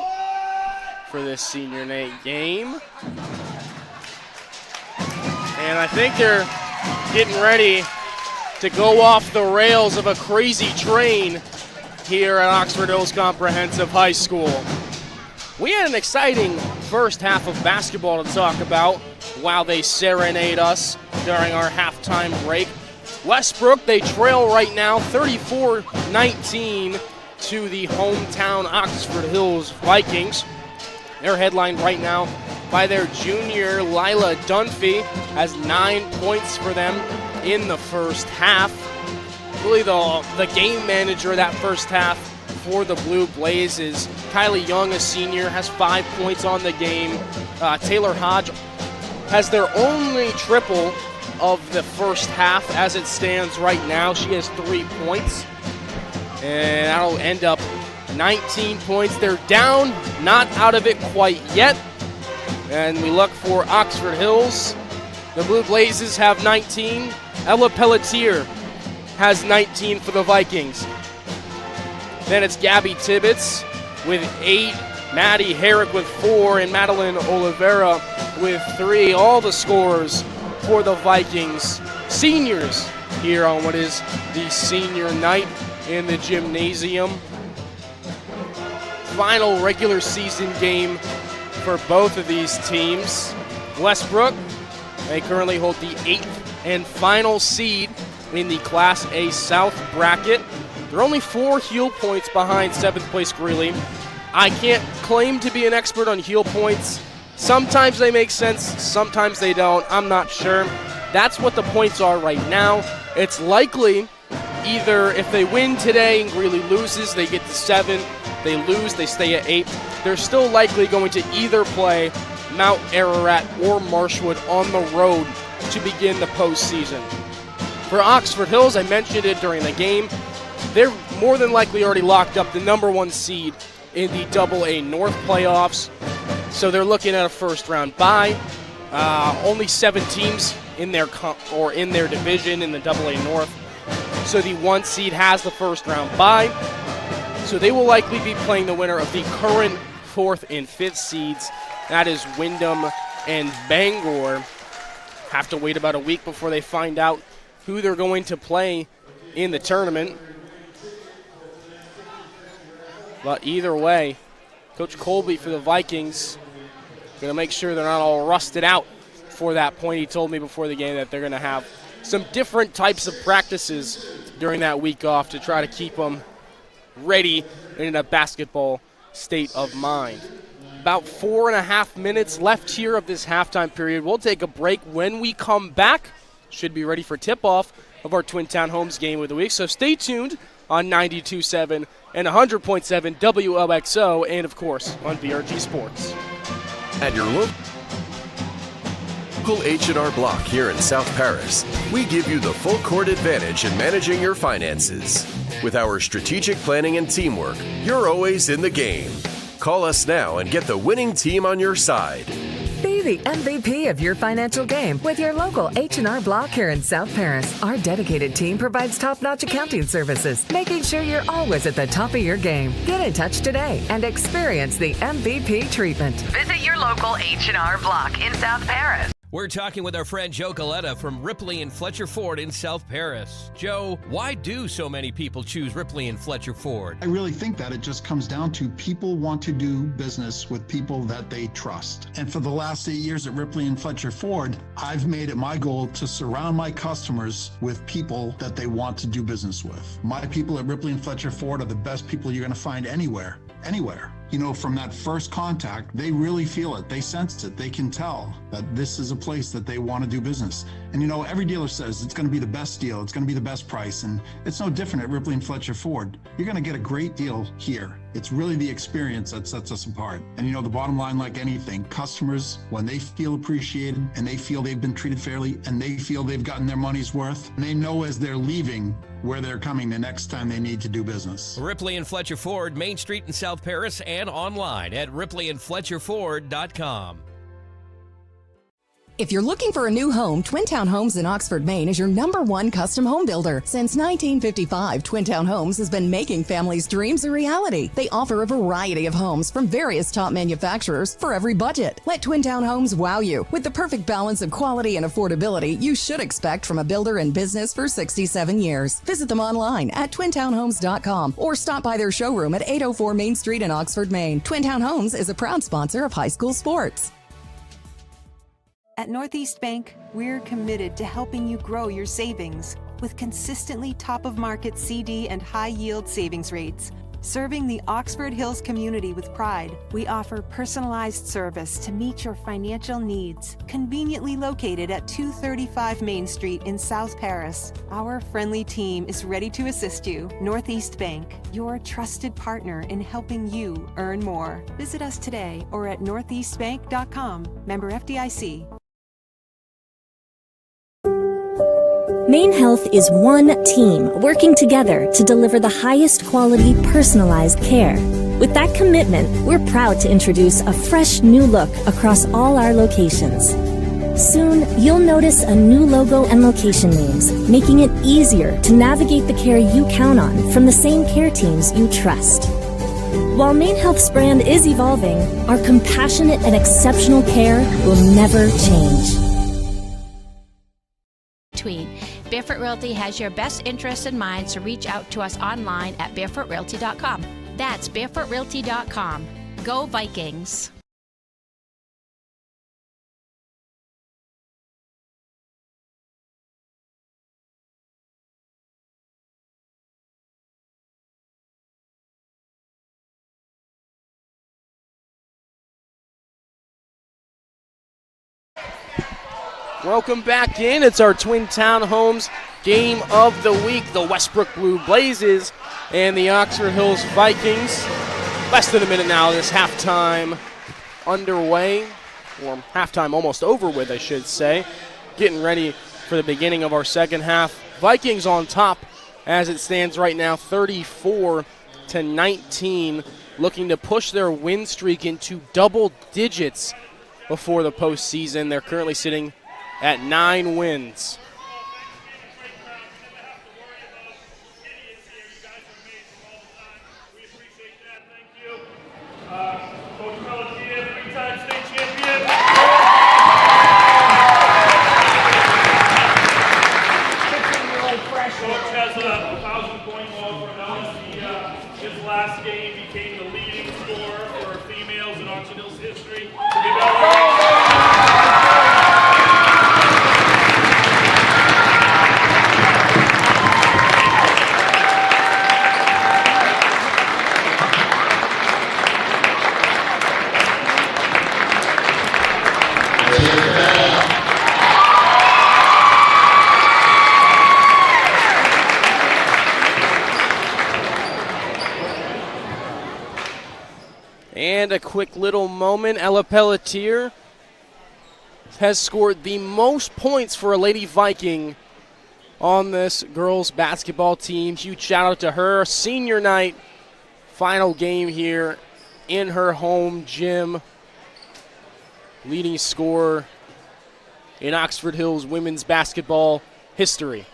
for this senior night game. And I think they're getting ready to go off the rails of a crazy train here at Oxford Hills Comprehensive High School. We had an exciting first half of basketball to talk about while they serenade us during our halftime break. Westbrook, they trail right now 34-19 to the hometown Oxford Hills Vikings. They're headlined right now by their junior Lila Dunphy, has 9 points for them in the first half. Really the game manager that first half for the Blue Blazes. Kylie Young, a senior, has 5 points on the game. Taylor Hodge has their only triple of the first half as it stands right now. She has 3 points. And that'll end up 19 points. They're down, not out of it quite yet. And we look for Oxford Hills. The Blue Blazes have 19. Ella Pelletier has 19 for the Vikings. Then it's Gabby Tibbetts with 8, Maddie Herrick with 4, and Madeline Oliveira with 3. All the scores for the Vikings. Seniors here on what is the senior night in the gymnasium. Final regular season game for both of these teams. Westbrook, they currently hold the 8th and final seed in the Class A South bracket. They're only 4 heel points behind 7th place Greeley. I can't claim to be an expert on heel points. Sometimes they make sense, sometimes they don't. I'm not sure. That's what the points are right now. It's likely either if they win today and Greeley loses, they get to 7. They lose, they stay at 8. They're still likely going to either play Mount Ararat or Marshwood on the road to begin the postseason. For Oxford Hills, I mentioned it during the game, they're more than likely already locked up the number 1 seed in the AA North playoffs. So they're looking at a first-round bye. Only 7 teams in their division in the AA North. So the 1 seed has the first-round bye. So they will likely be playing the winner of the current 4th and 5th seeds. That is Wyndham and Bangor. Have to wait about a week before they find out who they're going to play in the tournament. But either way, Coach Colby for the Vikings going to make sure they're not all rusted out for that point. He told me before the game that they're going to have some different types of practices during that week off to try to keep them ready and in a basketball state of mind. About 4.5 minutes left here of this halftime period. We'll take a break. When we come back, should be ready for tip-off of our Twin Town Homes game of the week. So stay tuned on 92.7 and 100.7 WOXO and, of course, on BRG Sports. At your local H&R Block here in South Paris, we give you the full court advantage in managing your finances. With our strategic planning and teamwork, you're always in the game. Call us now and get the winning team on your side. Be the MVP of your financial game with your local H&R Block here in South Paris. Our dedicated team provides top-notch accounting services, making sure you're always at the top of your game. Get in touch today and experience the MVP treatment. Visit your local H&R Block in South Paris. We're talking with our friend Joe Galetta from Ripley and Fletcher Ford in South Paris. Joe, why do so many people choose Ripley and Fletcher Ford? I really think that it just comes down to people want to do business with people that they trust. And for the last 8 years at Ripley and Fletcher Ford, I've made it my goal to surround my customers with people that they want to do business with. My people at Ripley and Fletcher Ford are the best people you're going to find anywhere. You know, from that first contact, they really feel it. They sense it. They can tell that this is a place that they want to do business. And you know, every dealer says it's going to be the best deal. It's going to be the best price. And it's no different at Ripley and Fletcher Ford. You're going to get a great deal here. It's really the experience that sets us apart. And you know, the bottom line, like anything, customers, when they feel appreciated and they feel they've been treated fairly and they feel they've gotten their money's worth, and they know as they're leaving where they're coming the next time they need to do business. Ripley and Fletcher Ford, Main Street in South Paris, and online at ripleyandfletcherford.com. If you're looking for a new home, Twin Town Homes in Oxford, Maine is your #1 custom home builder. Since 1955, Twin Town Homes has been making families' dreams a reality. They offer a variety of homes from various top manufacturers for every budget. Let Twin Town Homes wow you with the perfect balance of quality and affordability you should expect from a builder in business for 67 years. Visit them online at twintownhomes.com or stop by their showroom at 804 Main Street in Oxford, Maine. Twin Town Homes is a proud sponsor of high school sports. At Northeast Bank, we're committed to helping you grow your savings with consistently top-of-market CD and high-yield savings rates. Serving the Oxford Hills community with pride, we offer personalized service to meet your financial needs. Conveniently located at 235 Main Street in South Paris, our friendly team is ready to assist you. Northeast Bank, your trusted partner in helping you earn more. Visit us today or at northeastbank.com. Member FDIC. Maine Health is one team working together to deliver the highest quality personalized care. With that commitment, we're proud to introduce a fresh new look across all our locations. Soon, you'll notice a new logo and location names, making it easier to navigate the care you count on from the same care teams you trust. While Maine Health's brand is evolving, our compassionate and exceptional care will never change. Barefoot Realty has your best interests in mind, so reach out to us online at barefootrealty.com. That's barefootrealty.com. Go Vikings! Welcome back in. It's our Twin Town Homes game of the week. The Westbrook Blue Blazes and the Oxford Hills Vikings. Less than a minute now. This halftime underway, or halftime almost over with, I should say. Getting ready for the beginning of our second half. Vikings on top as it stands right now, 34-19, looking to push their win streak into double digits before the postseason. They're currently sitting at 9 wins. Last game became the leading scorer for females in Oxford Hills history. And a quick little moment, Ella Pelletier has scored the most points for a Lady Viking on this girls basketball team. Huge shout out to her. Senior night, final game here in her home gym. Leading scorer in Oxford Hills women's basketball history.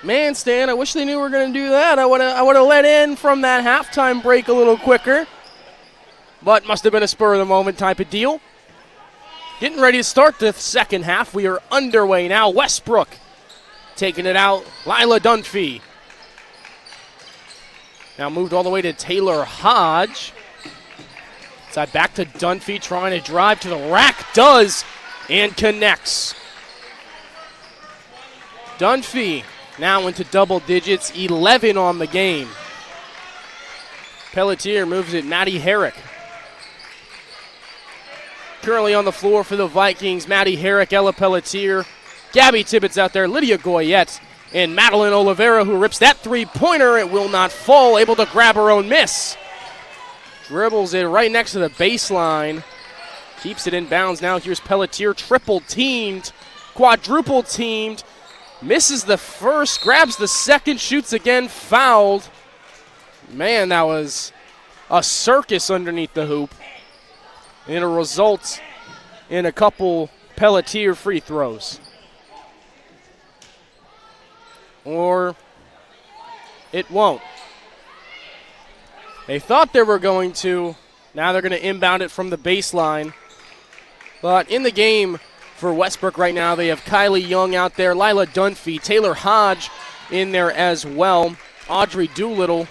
Man, Stan, I wish they knew we were going to do that. I would have let in from that halftime break a little quicker. But must have been a spur-of-the-moment type of deal. Getting ready to start the second half. We are underway now. Westbrook taking it out. Lila Dunphy. Now moved all the way to Taylor Hodge. Side back to Dunphy, trying to drive to the rack. Does, and connects. Dunphy now into double digits, 11 on the game. Pelletier moves it, Maddie Herrick. Currently on the floor for the Vikings, Maddie Herrick, Ella Pelletier, Gabby Tibbetts out there, Lydia Goyette, and Madeline Oliveira, who rips that three-pointer. It will not fall, able to grab her own miss. Dribbles it right next to the baseline. Keeps it in bounds. Now here's Pelletier, triple-teamed, quadruple-teamed. Misses the first, grabs the second, shoots again, fouled. Man, that was a circus underneath the hoop. And it results in a couple Pelletier free throws. Or it won't. They thought they were going to. Now they're going to inbound it from the baseline. But in the game for Westbrook right now, they have Kylie Young out there, Lila Dunphy, Taylor Hodge in there as well, Audrey Doolittle,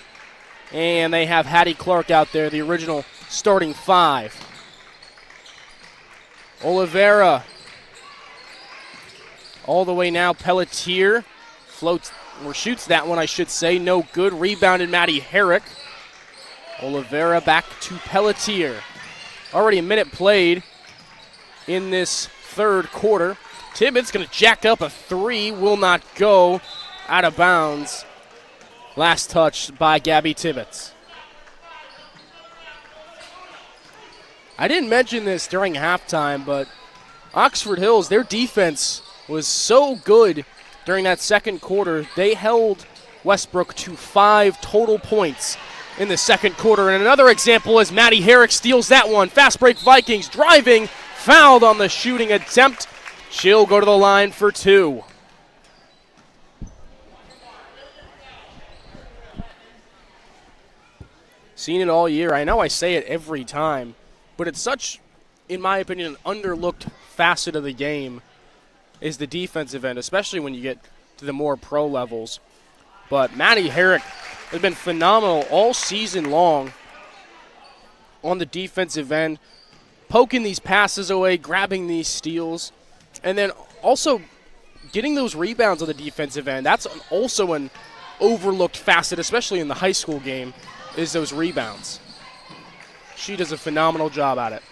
and they have Hattie Clark out there, the original starting five. Oliveira all the way now. Pelletier floats or shoots that one, I should say. No good. Rebounded Maddie Herrick. Oliveira back to Pelletier. Already a minute played in this third quarter. Tibbetts going to jack up a three. Will not go. Out of bounds. Last touch by Gabby Tibbetts. I didn't mention this during halftime, but Oxford Hills, their defense was so good during that second quarter. They held Westbrook to 5 total points in the second quarter. And another example is Maddie Herrick steals that one. Fast break Vikings driving, fouled on the shooting attempt. She'll go to the line for 2. Seen it all year. I know I say it every time, but it's such, in my opinion, an underlooked facet of the game is the defensive end, especially when you get to the more pro levels. But Maddie Herrick has been phenomenal all season long on the defensive end, poking these passes away, grabbing these steals, and then also getting those rebounds on the defensive end. That's also an overlooked facet, especially in the high school game, is those rebounds. She does a phenomenal job at it.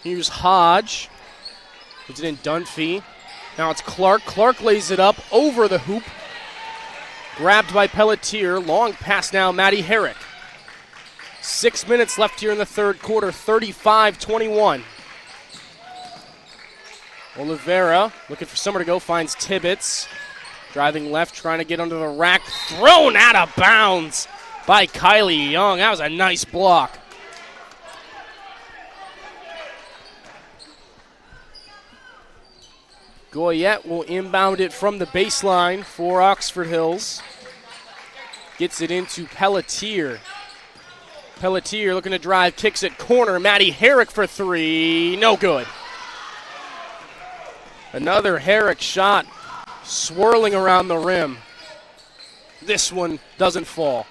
Here's Hodge. Puts it in Dunphy. Now it's Clark. Clark lays it up over the hoop. Grabbed by Pelletier. Long pass now, Maddie Herrick. 6 minutes left here in the third quarter, 35-21. Oliveira looking for somewhere to go, finds Tibbetts. Driving left, trying to get under the rack. Thrown out of bounds by Kylie Young. That was a nice block. Goyette will inbound it from the baseline for Oxford Hills. Gets it into Pelletier. Pelletier looking to drive, kicks it corner. Maddie Herrick for three. No good. Another Herrick shot swirling around the rim. This one doesn't fall.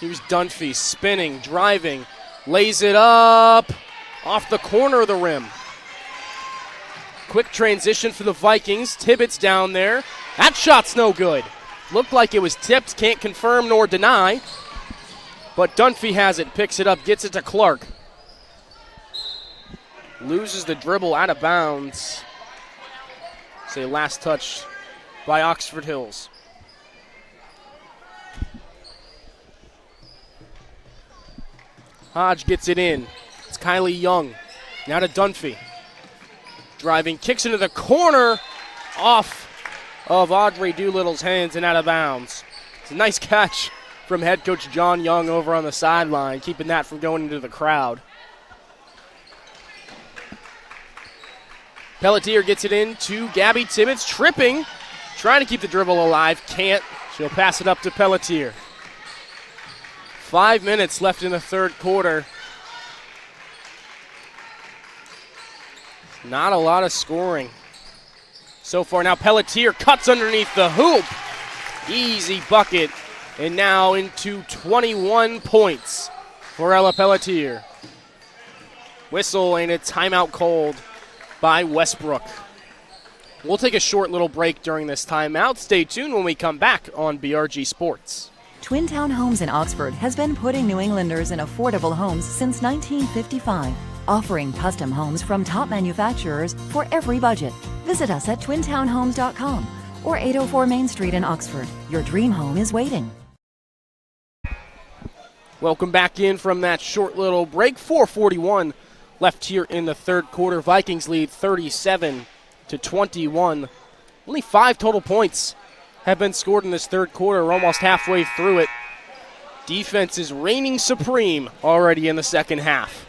Here's Dunphy spinning, driving, lays it up off the corner of the rim. Quick transition for the Vikings. Tibbetts down there. That shot's no good. Looked like it was tipped, can't confirm nor deny. But Dunphy has it, picks it up, gets it to Clark. Loses the dribble out of bounds. Say last touch by Oxford Hills. Hodge gets it in. It's Kylie Young. Now to Dunphy. Driving, kicks into the corner off of Audrey Doolittle's hands and out of bounds. It's a nice catch from head coach John Young over on the sideline, keeping that from going into the crowd. Pelletier gets it in to Gabby Tibbetts, tripping, trying to keep the dribble alive, can't. She'll pass it up to Pelletier. 5 minutes left in the third quarter. Not a lot of scoring so far. Now Pelletier cuts underneath the hoop. Easy bucket. And now into 21 points for Ella Pelletier. Whistle and a timeout called by Westbrook. We'll take a short little break during this timeout. Stay tuned when we come back on BRG Sports. Twin Town Homes in Oxford has been putting New Englanders in affordable homes since 1955, offering custom homes from top manufacturers for every budget. Visit us at twintownhomes.com or 804 Main Street in Oxford. Your dream home is waiting. Welcome back in from that short little break. 4:41 left here in the third quarter. Vikings lead 37-21. Only 5 total points have been scored in this third quarter. We're almost halfway through it. Defense is reigning supreme already in the second half.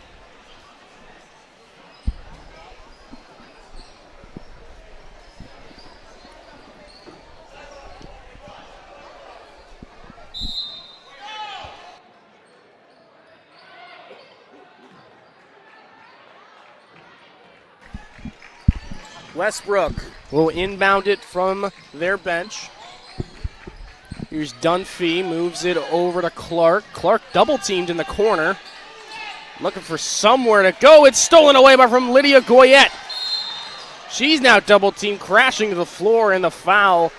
Westbrook will inbound it from their bench. Here's Dunphy, moves it over to Clark. Clark double-teamed in the corner. Looking for somewhere to go. It's stolen away from Lydia Goyette. She's now double-teamed, crashing to the floor, and the foul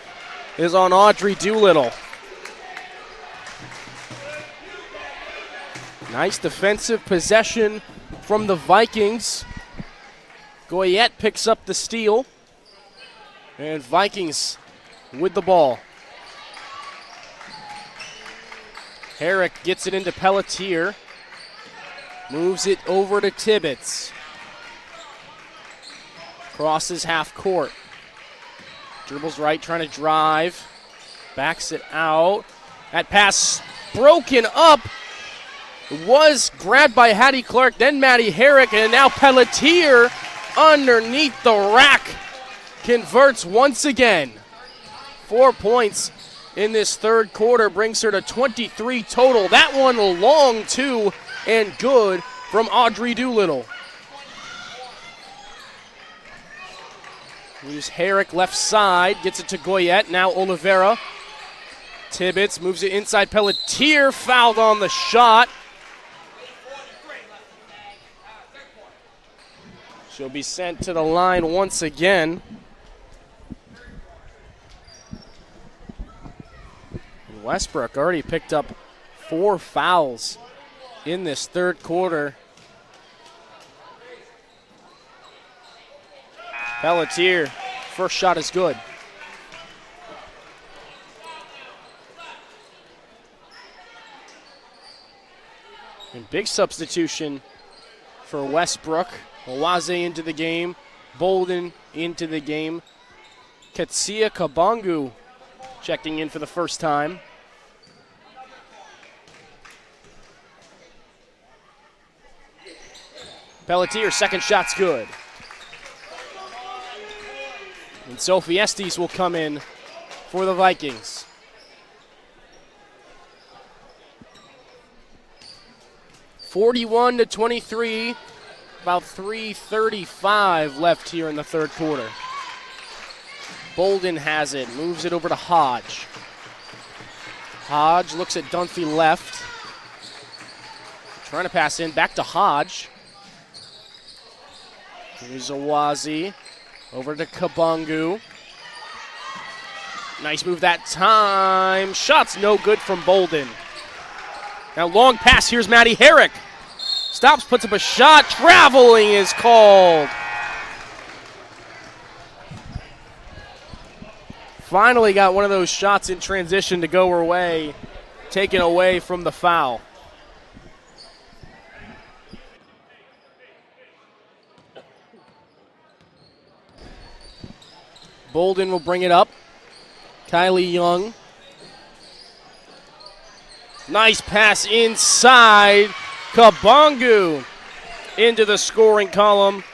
is on Audrey Doolittle. Nice defensive possession from the Vikings. Goyette picks up the steal. And Vikings with the ball. Herrick gets it into Pelletier. Moves it over to Tibbetts. Crosses half court. Dribbles right, trying to drive. Backs it out. That pass broken up. It was grabbed by Hattie Clark, then Maddie Herrick, and now Pelletier underneath the rack converts once again. 4 points in this third quarter brings her to 23 total. That one long too, and good from Audrey Doolittle. Here's Herrick left side, gets it to Goyette, now Oliveira. Tibbetts moves it inside. Pelletier fouled on the shot. She'll be sent to the line once again. And Westbrook already picked up 4 fouls in this third quarter. Pelletier, first shot is good. And big substitution for Westbrook. Owaze into the game Bolden into the game. Katsia Kabangu checking in for the first time. Pelletier, second shot's good. And Sophie Estes will come in for the Vikings. (41-23), about 3:35 left here in the third quarter. Bolden has it, moves it over to Hodge. Hodge looks at Dunphy left. Trying to pass in, back to Hodge. Here's Awazi, over to Kabangu. Nice move that time. Shot's no good from Bolden. Now long pass, here's Maddie Herrick. Stops, puts up a shot, traveling is called. Finally got one of those shots in transition to go her way, taken away from the foul. Bolden will bring it up. Kylie Young. Nice pass inside. Kabangu into the scoring column.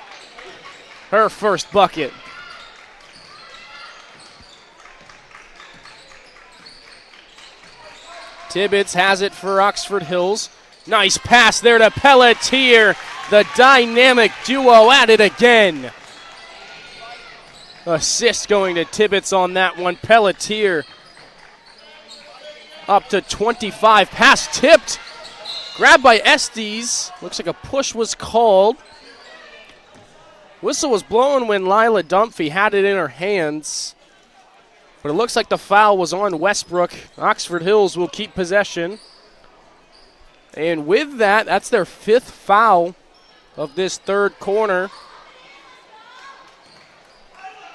Her first bucket. Tibbetts has it for Oxford Hills. Nice pass there to Pelletier. The dynamic duo at it again. Assist going to Tibbetts on that one. Pelletier up to 25. Pass tipped. Grabbed by Estes. Looks like a push was called. Whistle was blown when Lila Dunphy had it in her hands. But it looks like the foul was on Westbrook. Oxford Hills will keep possession. And with that, that's their fifth foul of this third corner.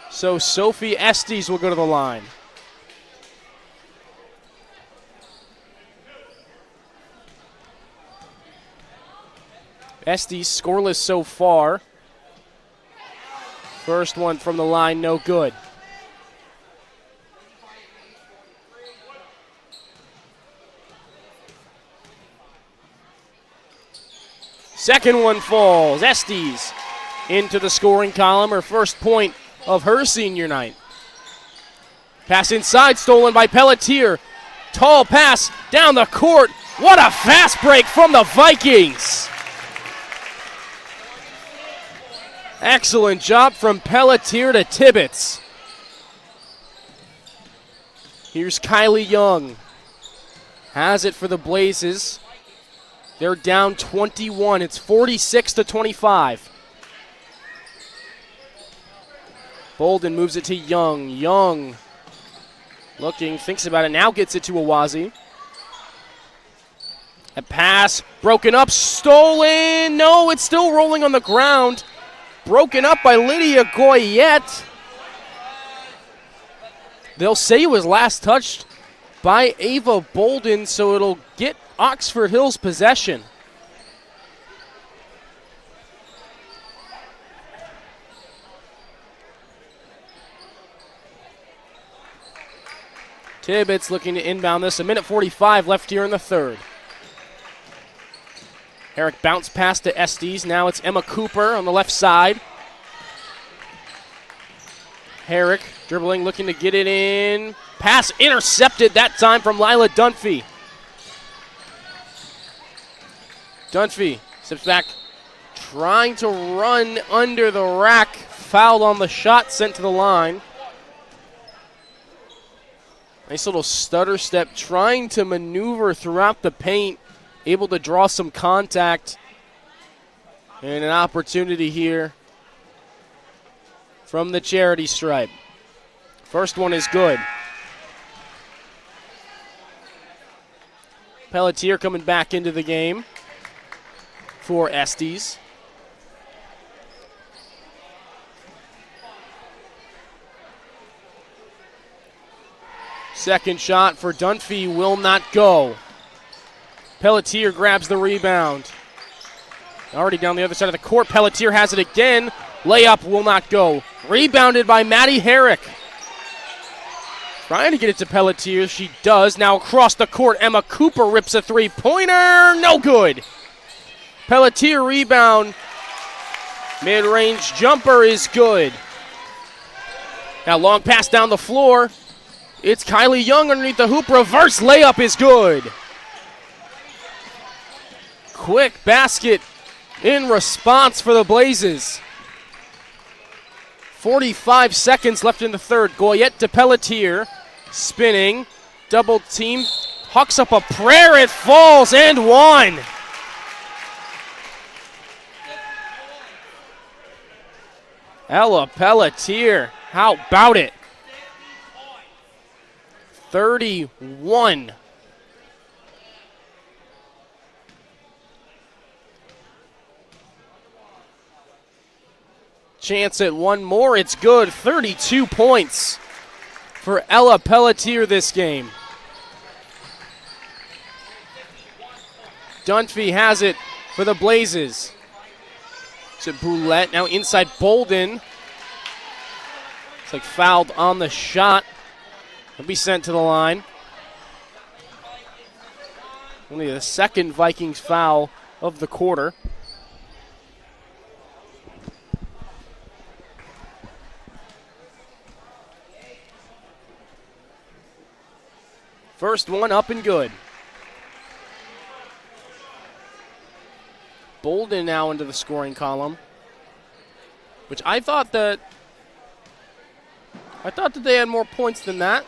So Sophie Estes will go to the line. Estes scoreless so far. First one from the line, no good. Second one falls. Estes into the scoring column. Her first point of her senior night. Pass inside, stolen by Pelletier. Tall pass down the court. What a fast break from the Vikings. Excellent job from Pelletier to Tibbetts. Here's Kylie Young. Has it for the Blazes. They're down 21. It's 46-25. Bolden moves it to Young. Young looking, thinks about it, now gets it to Awazi. A pass broken up, stolen. No, it's still rolling on the ground. Broken up by Lydia Goyette. They'll say it was last touched by Ava Bolden, so it'll get Oxford Hills possession. Tibbetts looking to inbound this. 1:45 left here in the third. Herrick bounce pass to Estes. Now it's Emma Cooper on the left side. Herrick dribbling, looking to get it in. Pass intercepted that time from Lila Dunphy. Dunphy steps back, trying to run under the rack. Fouled on the shot, sent to the line. Nice little stutter step, trying to maneuver throughout the paint, able to draw some contact. And an opportunity here from the charity stripe. First one is good. Pelletier coming back into the game for Estes. Second shot for Dunphy will not go. Pelletier grabs the rebound. Already down the other side of the court. Pelletier has it again. Layup will not go. Rebounded by Maddie Herrick. Trying to get it to Pelletier. She does. Now across the court, Emma Cooper rips a three-pointer. No good. Pelletier rebound. Mid-range jumper is good. Now long pass down the floor. It's Kylie Young underneath the hoop. Reverse layup is good. Quick basket in response for the Blazes. 45 seconds left in the third. Goyette to Pelletier. Spinning. Double team. Hucks up a prayer. It falls and one. Ella Pelletier. How about it? 31. Chance at one more. It's good. 32 points for Ella Pelletier this game. Dunphy has it for the Blazes. To Boulette. Now inside Bolden. It's like fouled on the shot. He'll be sent to the line. Only the second Vikings foul of the quarter. First one up and good. Bolden now into the scoring column, which I thought that they had more points than that.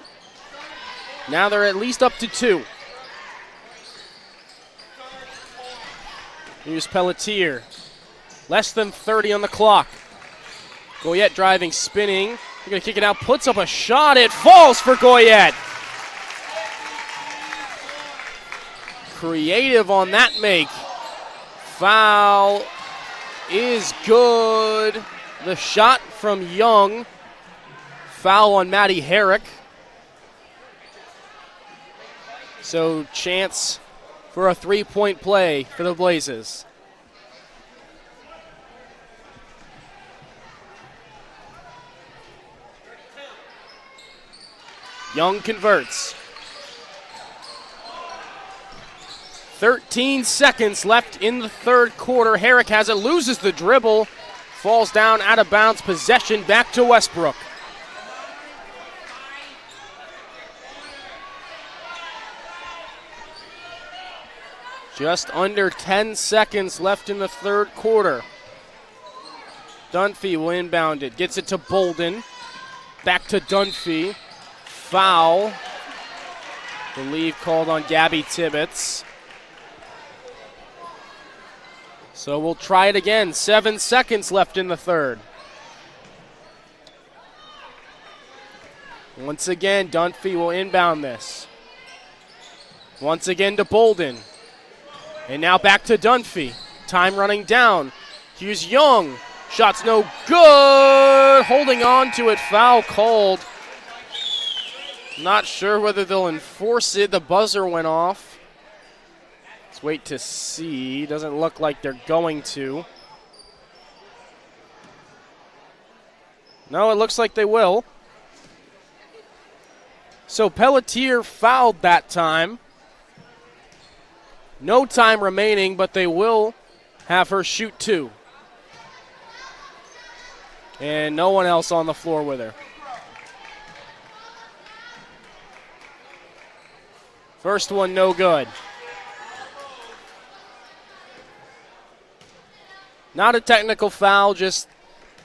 Now they're at least up to 2. Here's Pelletier. Less than 30 on the clock. Goyette driving, spinning. They're going to kick it out, puts up a shot. It falls for Goyette. Creative on that make. Foul is good. The shot from Young. Foul on Maddie Herrick. So chance for a three-point play for the Blazes. Young converts. 13 seconds left in the third quarter. Herrick has it, loses the dribble, falls down out of bounds. Possession back to Westbrook. Just under 10 seconds left in the third quarter. Dunphy will inbound it. Gets it to Bolden. Back to Dunphy. Foul. The leave called on Gabby Tibbetts. So we'll try it again. 7 seconds left in the third. Once again, Dunphy will inbound this. Once again to Bolden. And now back to Dunphy. Time running down. Here's Young. Shot's no good. Holding on to it. Foul called. Not sure whether they'll enforce it. The buzzer went off. Let's wait to see. Doesn't look like they're going to. No, it looks like they will. So Pelletier fouled that time. No time remaining, but they will have her shoot 2. And no one else on the floor with her. First one, no good. Not a technical foul, just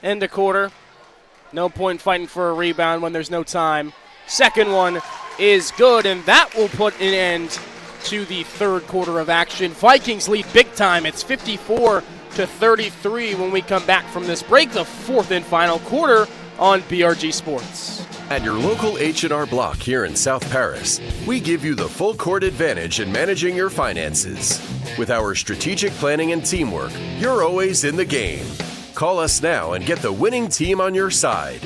end of quarter. No point fighting for a rebound when there's no time. Second one is good, and that will put an end to the third quarter of action. Vikings lead big time. It's 54-33 when we come back from this break, the fourth and final quarter on BRG Sports. At your local H&R Block here in South Paris, we give you the full court advantage in managing your finances. With our strategic planning and teamwork, you're always in the game. Call us now and get the winning team on your side.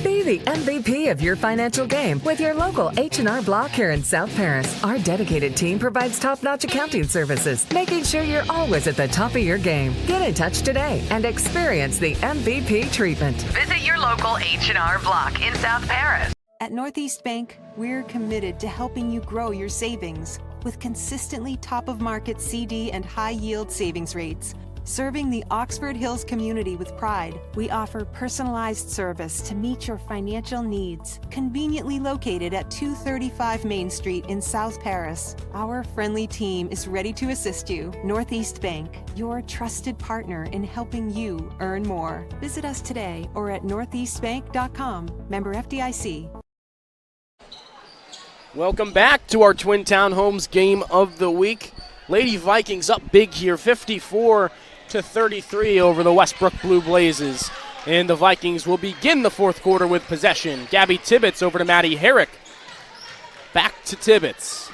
Be the MVP of your financial game with your local H&R Block here in South Paris. Our dedicated team provides top-notch accounting services, making sure you're always at the top of your game. Get in touch today and experience the MVP treatment. Visit your local H&R Block in South Paris. At Northeast Bank, we're committed to helping you grow your savings with consistently top-of-market CD and high-yield savings rates. Serving the Oxford Hills community with pride, we offer personalized service to meet your financial needs. Conveniently located at 235 Main Street in South Paris, our friendly team is ready to assist you. Northeast Bank, your trusted partner in helping you earn more. Visit us today or at northeastbank.com. Member FDIC. Welcome back to our Twin Town Homes game of the week. Lady Vikings up big here, 54-33 over the Westbrook Blue Blazes. And the Vikings will begin the fourth quarter with possession. Gabby Tibbetts over to Maddie Herrick. Back to Tibbetts.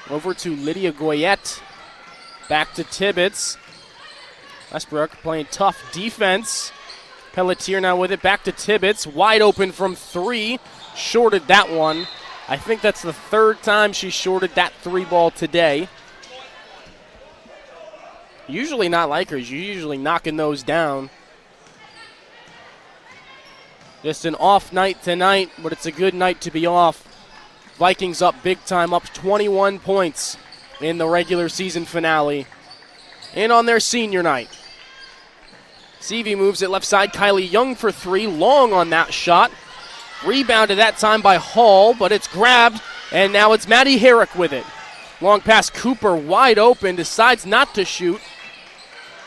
Over to Lydia Goyette. Back to Tibbetts. Westbrook playing tough defense. Pelletier now with it. Back to Tibbetts. Wide open from three. Shorted that one. I think that's the third time she shorted that three ball today. Usually not like her. She's usually knocking those down. Just an off night tonight, but it's a good night to be off. Vikings up big time, up 21 points in the regular season finale. And on their senior night. Seavey moves it left side. Kylie Young for three. Long on that shot. Rebounded that time by Hall, but it's grabbed, and now it's Maddie Herrick with it. Long pass, Cooper wide open, decides not to shoot.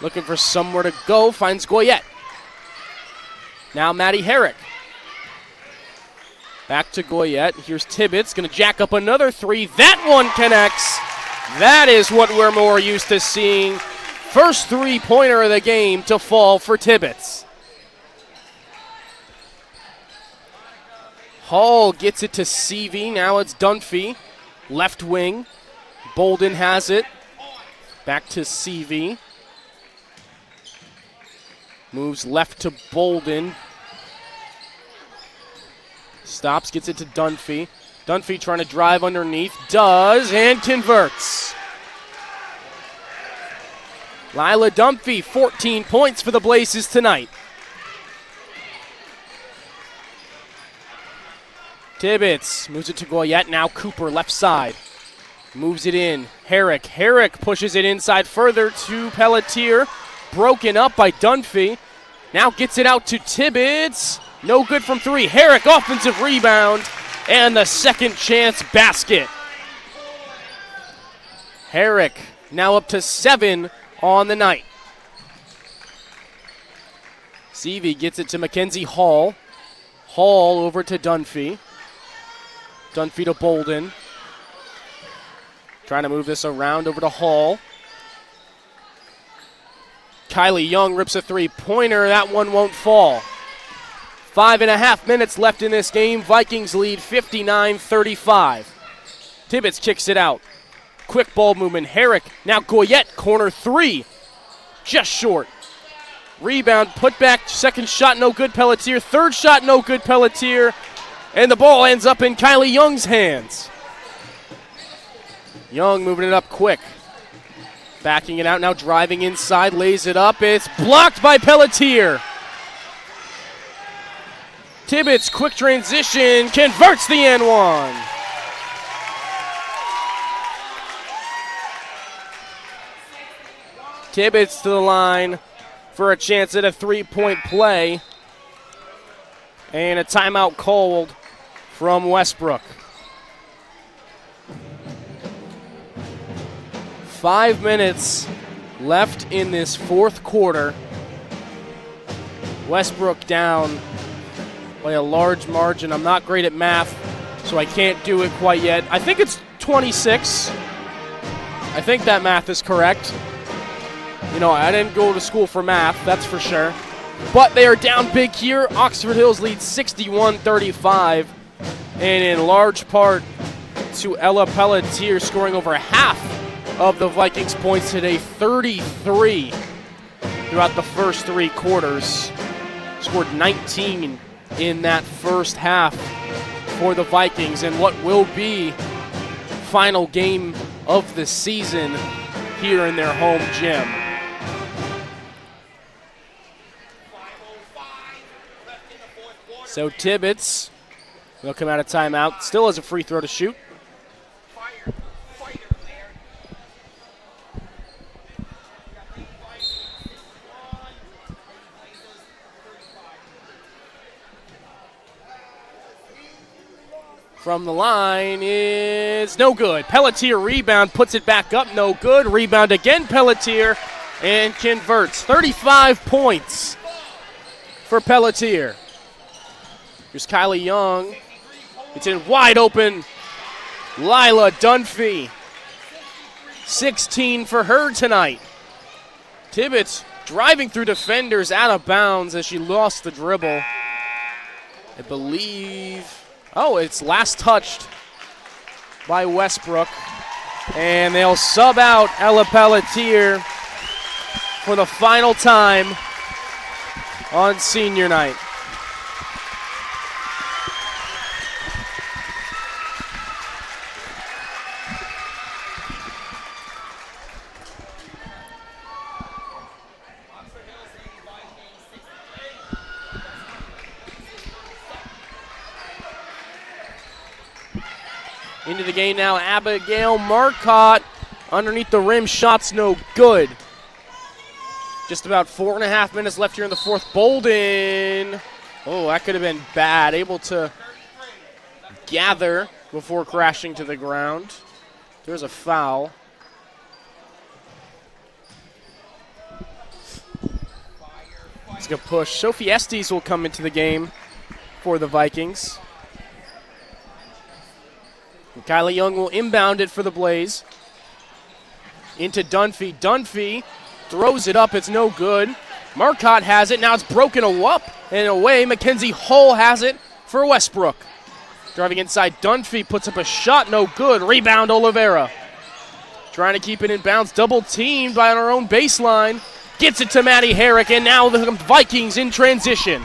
Looking for somewhere to go, finds Goyette. Now Maddie Herrick. Back to Goyette. Here's Tibbetts, going to jack up another three. That one connects. That is what we're more used to seeing. First three-pointer of the game to fall for Tibbetts. Hall gets it to Seavey. Now it's Dunphy. Left wing. Bolden has it. Back to Seavey. Moves left to Bolden. Stops, gets it to Dunphy. Dunphy trying to drive underneath. Does, and converts. Lila Dunphy, 14 points for the Blazes tonight. Tibbetts moves it to Goyette. Now Cooper left side. Moves it in. Herrick. Herrick pushes it inside further to Pelletier. Broken up by Dunphy. Now gets it out to Tibbetts. No good from three. Herrick offensive rebound. And the second chance basket. Herrick now up to 7 on the night. Seavey gets it to Mackenzie Hall. Hall over to Dunphy. Dunphy to Bolden. Trying to move this around over to Hall. Kylie Young rips a three-pointer. That one won't fall. 5.5 minutes left in this game. Vikings lead 59-35. Tibbetts kicks it out. Quick ball movement. Herrick. Now Goyette, corner three. Just short. Rebound, put back, second shot, no good, Pelletier. Third shot, no good, Pelletier. And the ball ends up in Kylie Young's hands. Young moving it up quick. Backing it out, now driving inside, lays it up. It's blocked by Pelletier. Tibbetts, quick transition, converts the N1. Tibbetts to the line for a chance at a three-point play. And a timeout called from Westbrook. 5 minutes left in this fourth quarter. Westbrook down by a large margin. I'm not great at math, so I can't do it quite yet. I think it's 26. I think that math is correct. You know, I didn't go to school for math, that's for sure. But they are down big here. Oxford Hills leads 61-35. And in large part to Ella Pelletier scoring over half of the Vikings points today, 33 throughout the first three quarters. Scored 19 in that first half for the Vikings and what will be final game of the season here in their home gym. So Tibbetts will come out of timeout, still has a free throw to shoot. From the line is no good. Pelletier rebound, puts it back up, no good. Rebound again, Pelletier, and converts. 35 points for Pelletier. Here's Kylie Young. It's in wide open. Lila Dunphy. 16 for her tonight. Tibbetts driving through defenders out of bounds as she lost the dribble. I believe... Oh, it's last touched by Westbrook. And they'll sub out Ella Pelletier for the final time on senior night. Into the game now, Abigail Marcotte. Underneath the rim, shots no good. Just about 4.5 minutes left here in the fourth. Bolden. Oh, that could have been bad. Able to gather before crashing to the ground. There's a foul. It's going to push. Sophie Estes will come into the game for the Vikings. And Kylie Young will inbound it for the Blaze. Into Dunphy. Dunphy throws it up. It's no good. Marcotte has it. Now it's broken up and away. Mackenzie Hull has it for Westbrook. Driving inside. Dunphy puts up a shot. No good. Rebound Oliveira. Trying to keep it in bounds. Double teamed by our own baseline. Gets it to Maddie Herrick. And now the Vikings in transition.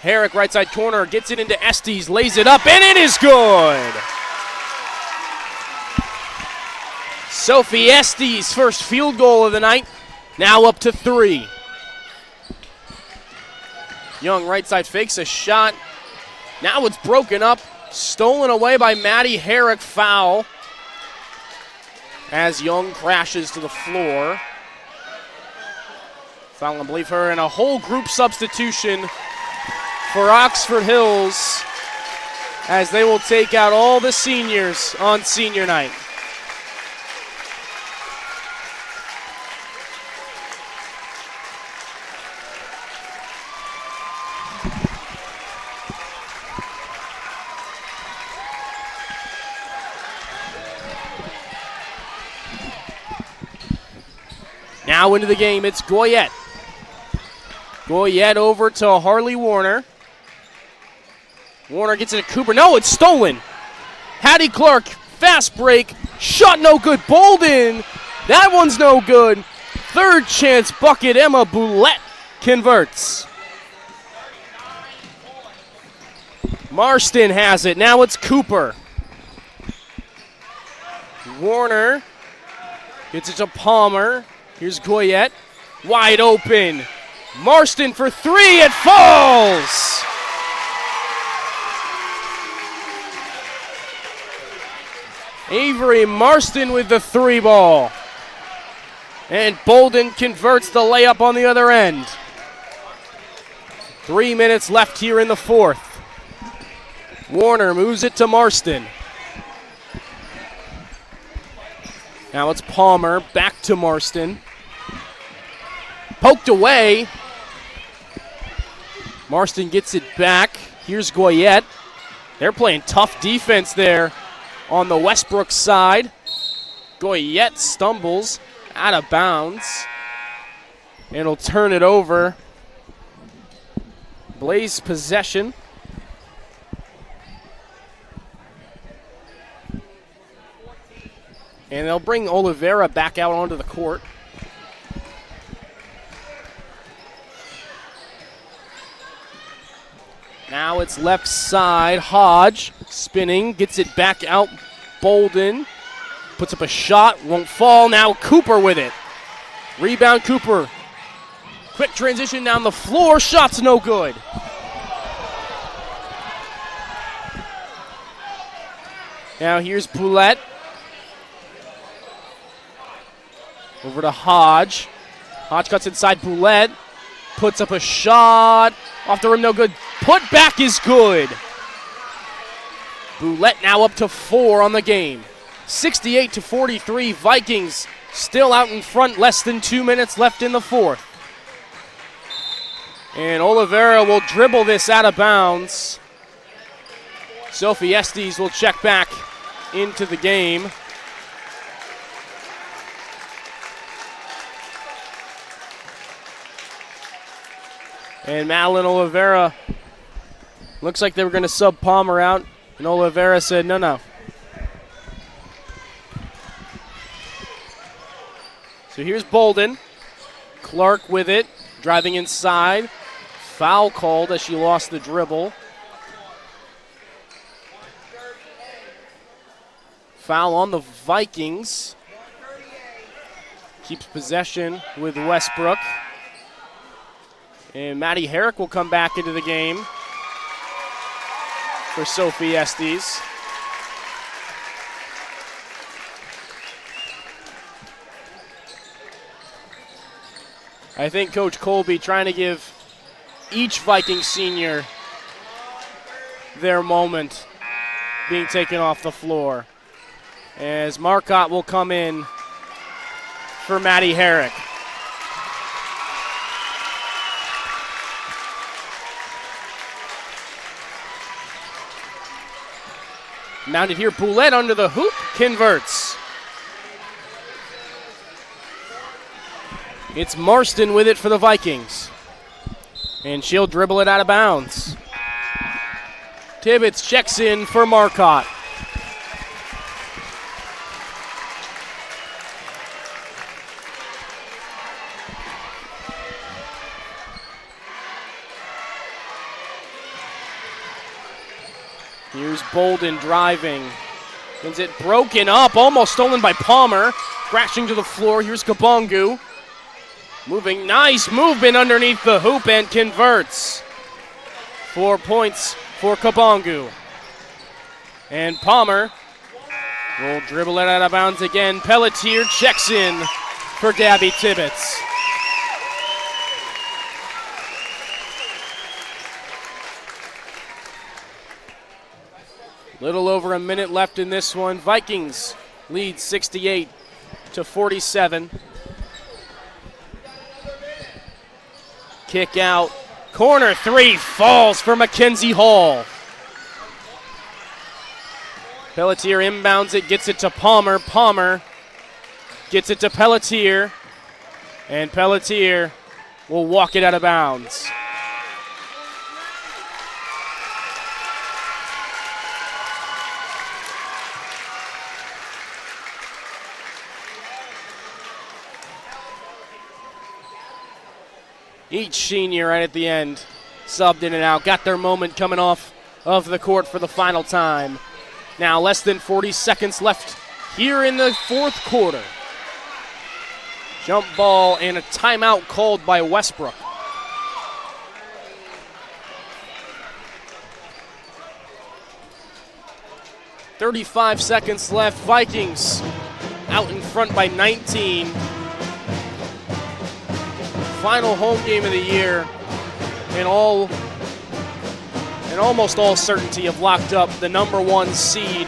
Herrick, right side corner, gets it into Estes, lays it up, and it is good! Sophie Estes, first field goal of the night, now up to 3. Young, right side, fakes a shot. Now it's broken up, stolen away by Maddie Herrick, foul. As Young crashes to the floor. Foul, I believe her in a whole group substitution for Oxford Hills, as they will take out all the seniors on senior night. Now into the game, it's Goyette. Goyette over to Harley Warner. Warner gets it to Cooper. No, it's stolen. Hattie Clark, fast break. Shot no good. Bolden. That one's no good. Third chance bucket. Emma Boulette converts. Marston has it. Now it's Cooper. Warner gets it to Palmer. Here's Goyette. Wide open. Marston for 3. It falls. Avery Marston with the 3 ball. And Bolden converts the layup on the other end. 3 minutes left here in the fourth. Warner moves it to Marston. Now it's Palmer, back to Marston. Poked away. Marston gets it back. Here's Goyette. They're playing tough defense there on the Westbrook side. Goyette stumbles out of bounds. And it'll turn it over. Blaze possession. And they'll bring Oliveira back out onto the court. minutes left side. Hodge spinning, gets it back out. Bolden puts up a shot, won't fall. Now Cooper with it. Rebound Cooper. Quick transition down the floor, shot's no good. Now here's Boulette. Over to Hodge. Hodge cuts inside Boulette. Puts up a shot. Off the rim, no good. Put back is good. Boulette now up to 4 on the game. 68-43. Vikings still out in front. Less than 2 minutes left in the fourth. And Oliveira will dribble this out of bounds. Sophie Estes will check back into the game. And Madeline Oliveira, looks like they were going to sub Palmer out, and Oliveira said no. So here's Bolden. Clark with it, driving inside. Foul called as she lost the dribble. Foul on the Vikings. Keeps possession with Westbrook. And Maddie Herrick will come back into the game for Sophie Estes. I think Coach Colby trying to give each Viking senior their moment being taken off the floor. As Marcotte will come in for Maddie Herrick. Mounted here, Boulette under the hoop, converts. It's Marston with it for the Vikings. And she'll dribble it out of bounds. Tibbetts checks in for Marcotte. Here's Bolden driving. Gets it broken up, almost stolen by Palmer. Crashing to the floor, here's Kabongu. Moving, nice movement underneath the hoop and converts. 4 points for Kabongu. And Palmer will dribble it out of bounds again. Pelletier checks in for Gabby Tibbetts. Little over a minute left in this one. Vikings lead 68-47. Kick out. Corner three falls for Mackenzie Hall. Pelletier inbounds it, gets it to Palmer. Palmer gets it to Pelletier. And Pelletier will walk it out of bounds. Each senior right at the end subbed in and out, got their moment coming off of the court for the final time. Now less than 40 seconds left here in the fourth quarter. Jump ball and a timeout called by Westbrook. .35 seconds left. Vikings out in front by 19. Final home game of the year, and almost all certainty have locked up the #1 seed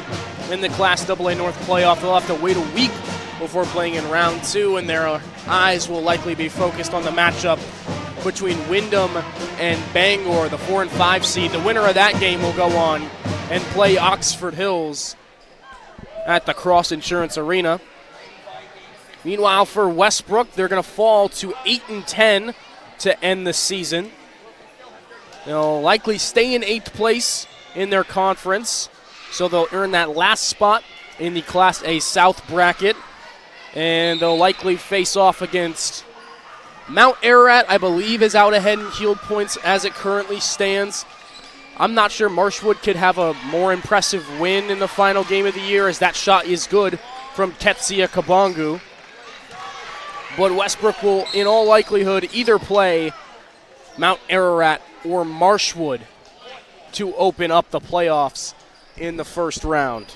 in the Class AA North playoff. They'll have to wait a week before playing in round 2, and their eyes will likely be focused on the matchup between Windham and Bangor, the 4 and 5 seed. The winner of that game will go on and play Oxford Hills at the Cross Insurance Arena. Meanwhile, for Westbrook, they're going to fall to 8-10 to end the season. They'll likely stay in 8th place in their conference, so they'll earn that last spot in the Class A South bracket, and they'll likely face off against Mount Ararat, I believe, is out ahead in Heald points as it currently stands. I'm not sure Marshwood could have a more impressive win in the final game of the year, as that shot is good from Ketsia Kabangu. But Westbrook will, in all likelihood, either play Mount Ararat or Marshwood to open up the playoffs in the first round.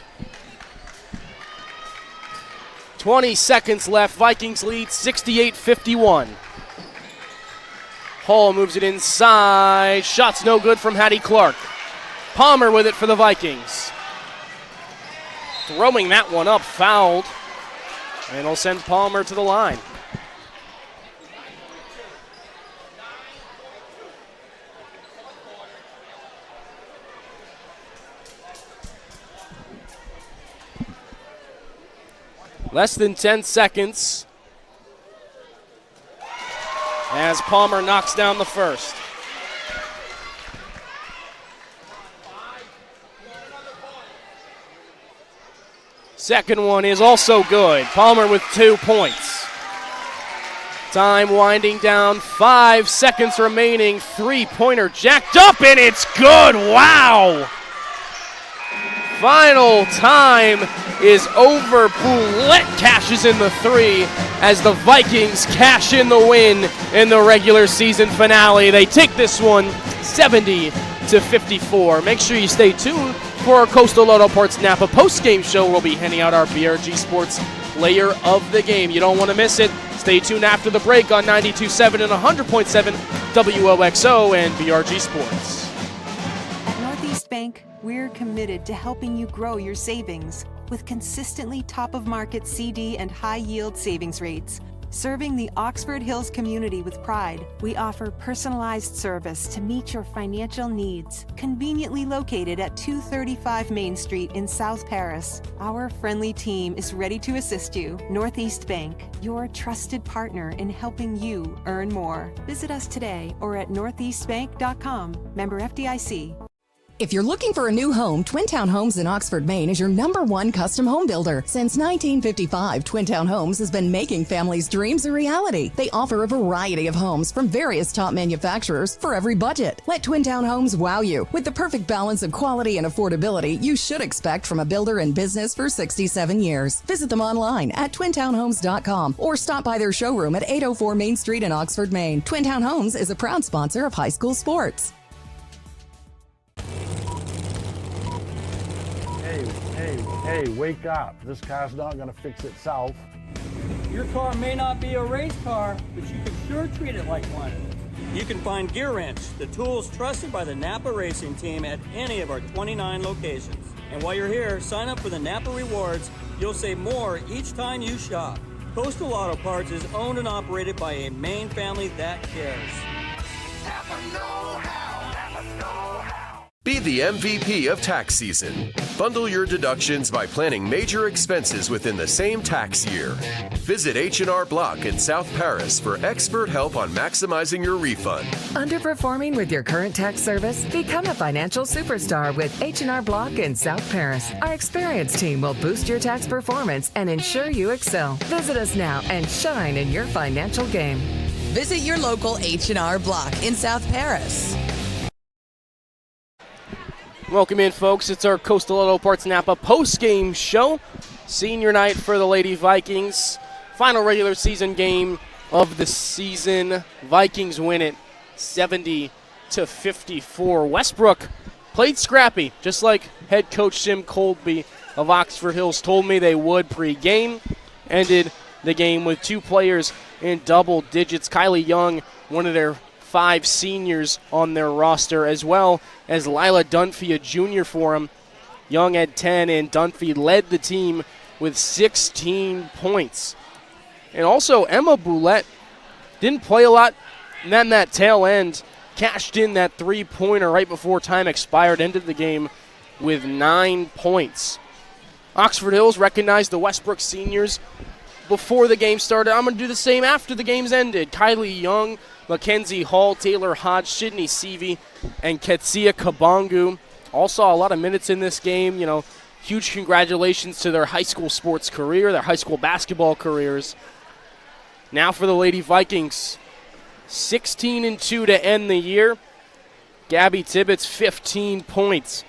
20 seconds left. Vikings lead 68-51. Hall moves it inside. Shot's no good from Hattie Clark. Palmer with it for the Vikings. Throwing that one up, fouled. And it'll send Palmer to the line. Less than 10 seconds as Palmer knocks down the first. Second one is also good. Palmer with 2 points. Time winding down, 5 seconds remaining. Three-pointer jacked up, and it's good. Wow! Final time is over. Boulette cashes in the 3 as the Vikings cash in the win in the regular season finale. They take this one 70-54. Make sure you stay tuned for our Coastal Auto Parts Napa post-game show. We'll be handing out our BRG Sports Player of the Game. You don't want to miss it. Stay tuned after the break on 92.7 and 100.7 WOXO and BRG Sports. At Northeast Bank, we're committed to helping you grow your savings with consistently top-of-market CD and high-yield savings rates. Serving the Oxford Hills community with pride, we offer personalized service to meet your financial needs. Conveniently located at 235 Main Street in South Paris, our friendly team is ready to assist you. Northeast Bank, your trusted partner in helping you earn more. Visit us today or at northeastbank.com. Member FDIC. If you're looking for a new home, Twin Town Homes in Oxford, Maine is your #1 custom home builder. Since 1955, Twin Town Homes has been making families' dreams a reality. They offer a variety of homes from various top manufacturers for every budget. Let Twin Town Homes wow you with the perfect balance of quality and affordability you should expect from a builder in business for 67 years. Visit them online at twintownhomes.com or stop by their showroom at 804 Main Street in Oxford, Maine. Twin Town Homes is a proud sponsor of high school sports. Hey, wake up. This car's not going to fix itself. Your car may not be a race car, but you can sure treat it like one. You can find Gear Wrench, the tools trusted by the Napa Racing Team at any of our 29 locations. And while you're here, sign up for the Napa Rewards. You'll save more each time you shop. Coastal Auto Parts is owned and operated by a Maine family that cares. Napa know-how. Napa know-how. Be the MVP of tax season. Bundle your deductions by planning major expenses within the same tax year. Visit H&R Block in South Paris for expert help on maximizing your refund. Underperforming with your current tax service? Become a financial superstar with H&R Block in South Paris. Our experienced team will boost your tax performance and ensure you excel. Visit us now and shine in your financial game. Visit your local H&R Block in South Paris. Welcome in, folks. It's our Coastal Auto Parts Napa post-game show. Senior night for the Lady Vikings. Final regular season game of the season. Vikings win it 70-54. Westbrook played scrappy, just like head coach Jim Colby of Oxford Hills told me they would pre-game. Ended the game with 2 players in double digits. Kylie Young, one of their 5 seniors on their roster, as well as Lila Dunphy, a junior for them. Young had 10, and Dunphy led the team with 16 points. And also, Emma Boulette didn't play a lot, and then that tail end cashed in that 3-pointer right before time expired, ended the game with 9 points. Oxford Hills recognized the Westbrook seniors before the game started. I'm going to do the same after the game's ended. Kylie Young, Mackenzie Hall, Taylor Hodge, Sydney Seavey, and Ketsia Kabangu all saw a lot of minutes in this game. You know, huge congratulations to their high school sports career, their high school basketball careers. Now for the Lady Vikings, 16-2 to end the year. Gabby Tibbetts, 15 points.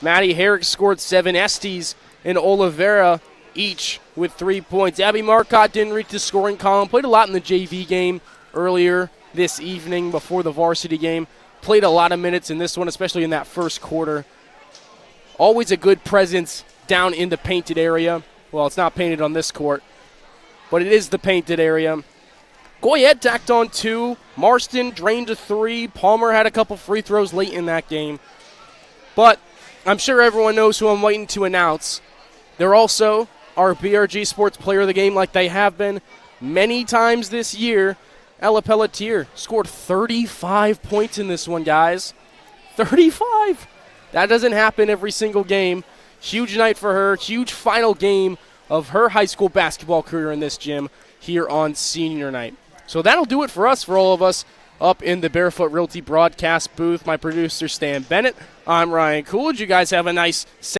Maddie Herrick scored 7. Estes and Oliveira each with 3 points. Abby Marcotte didn't reach the scoring column. Played a lot in the JV game earlier this evening before the varsity game. Played a lot of minutes in this one, especially in that first quarter. Always a good presence down in the painted area. Well, it's not painted on this court, but it is the painted area. Goyette tacked on 2. Marston drained a 3. Palmer had a couple free throws late in that game. But I'm sure everyone knows who I'm waiting to announce. They're also our BRG Sports Player of the Game like they have been many times this year. Ella Pelletier scored 35 points in this one, guys. 35! That doesn't happen every single game. Huge night for her. Huge final game of her high school basketball career in this gym here on senior night. So that'll do it for us, for all of us up in the Barefoot Realty broadcast booth. My producer, Stan Bennett. I'm Ryan Coolidge. You guys have a nice